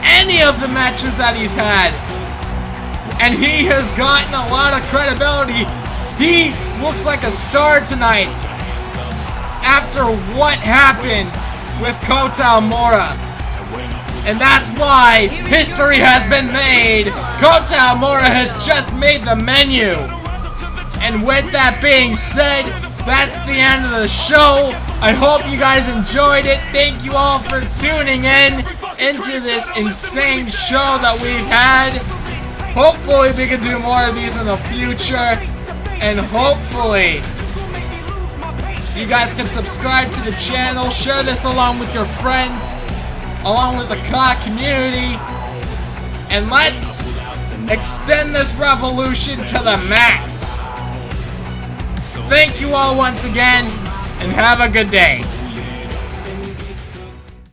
any of the matches that he's had. And he has gotten a lot of credibility. He looks like a star tonight after what happened with Kota Amora. And that's why history has been made. Kota Amora has just made the menu. And with that being said, that's the end of the show. I hope you guys enjoyed it. Thank you all for tuning in. into this insane show that we've had. Hopefully we can do more of these in the future, and hopefully you guys can subscribe to the channel, share this along with your friends, along with the COD community, and let's extend this revolution to the max. Thank you all once again, and have a good day.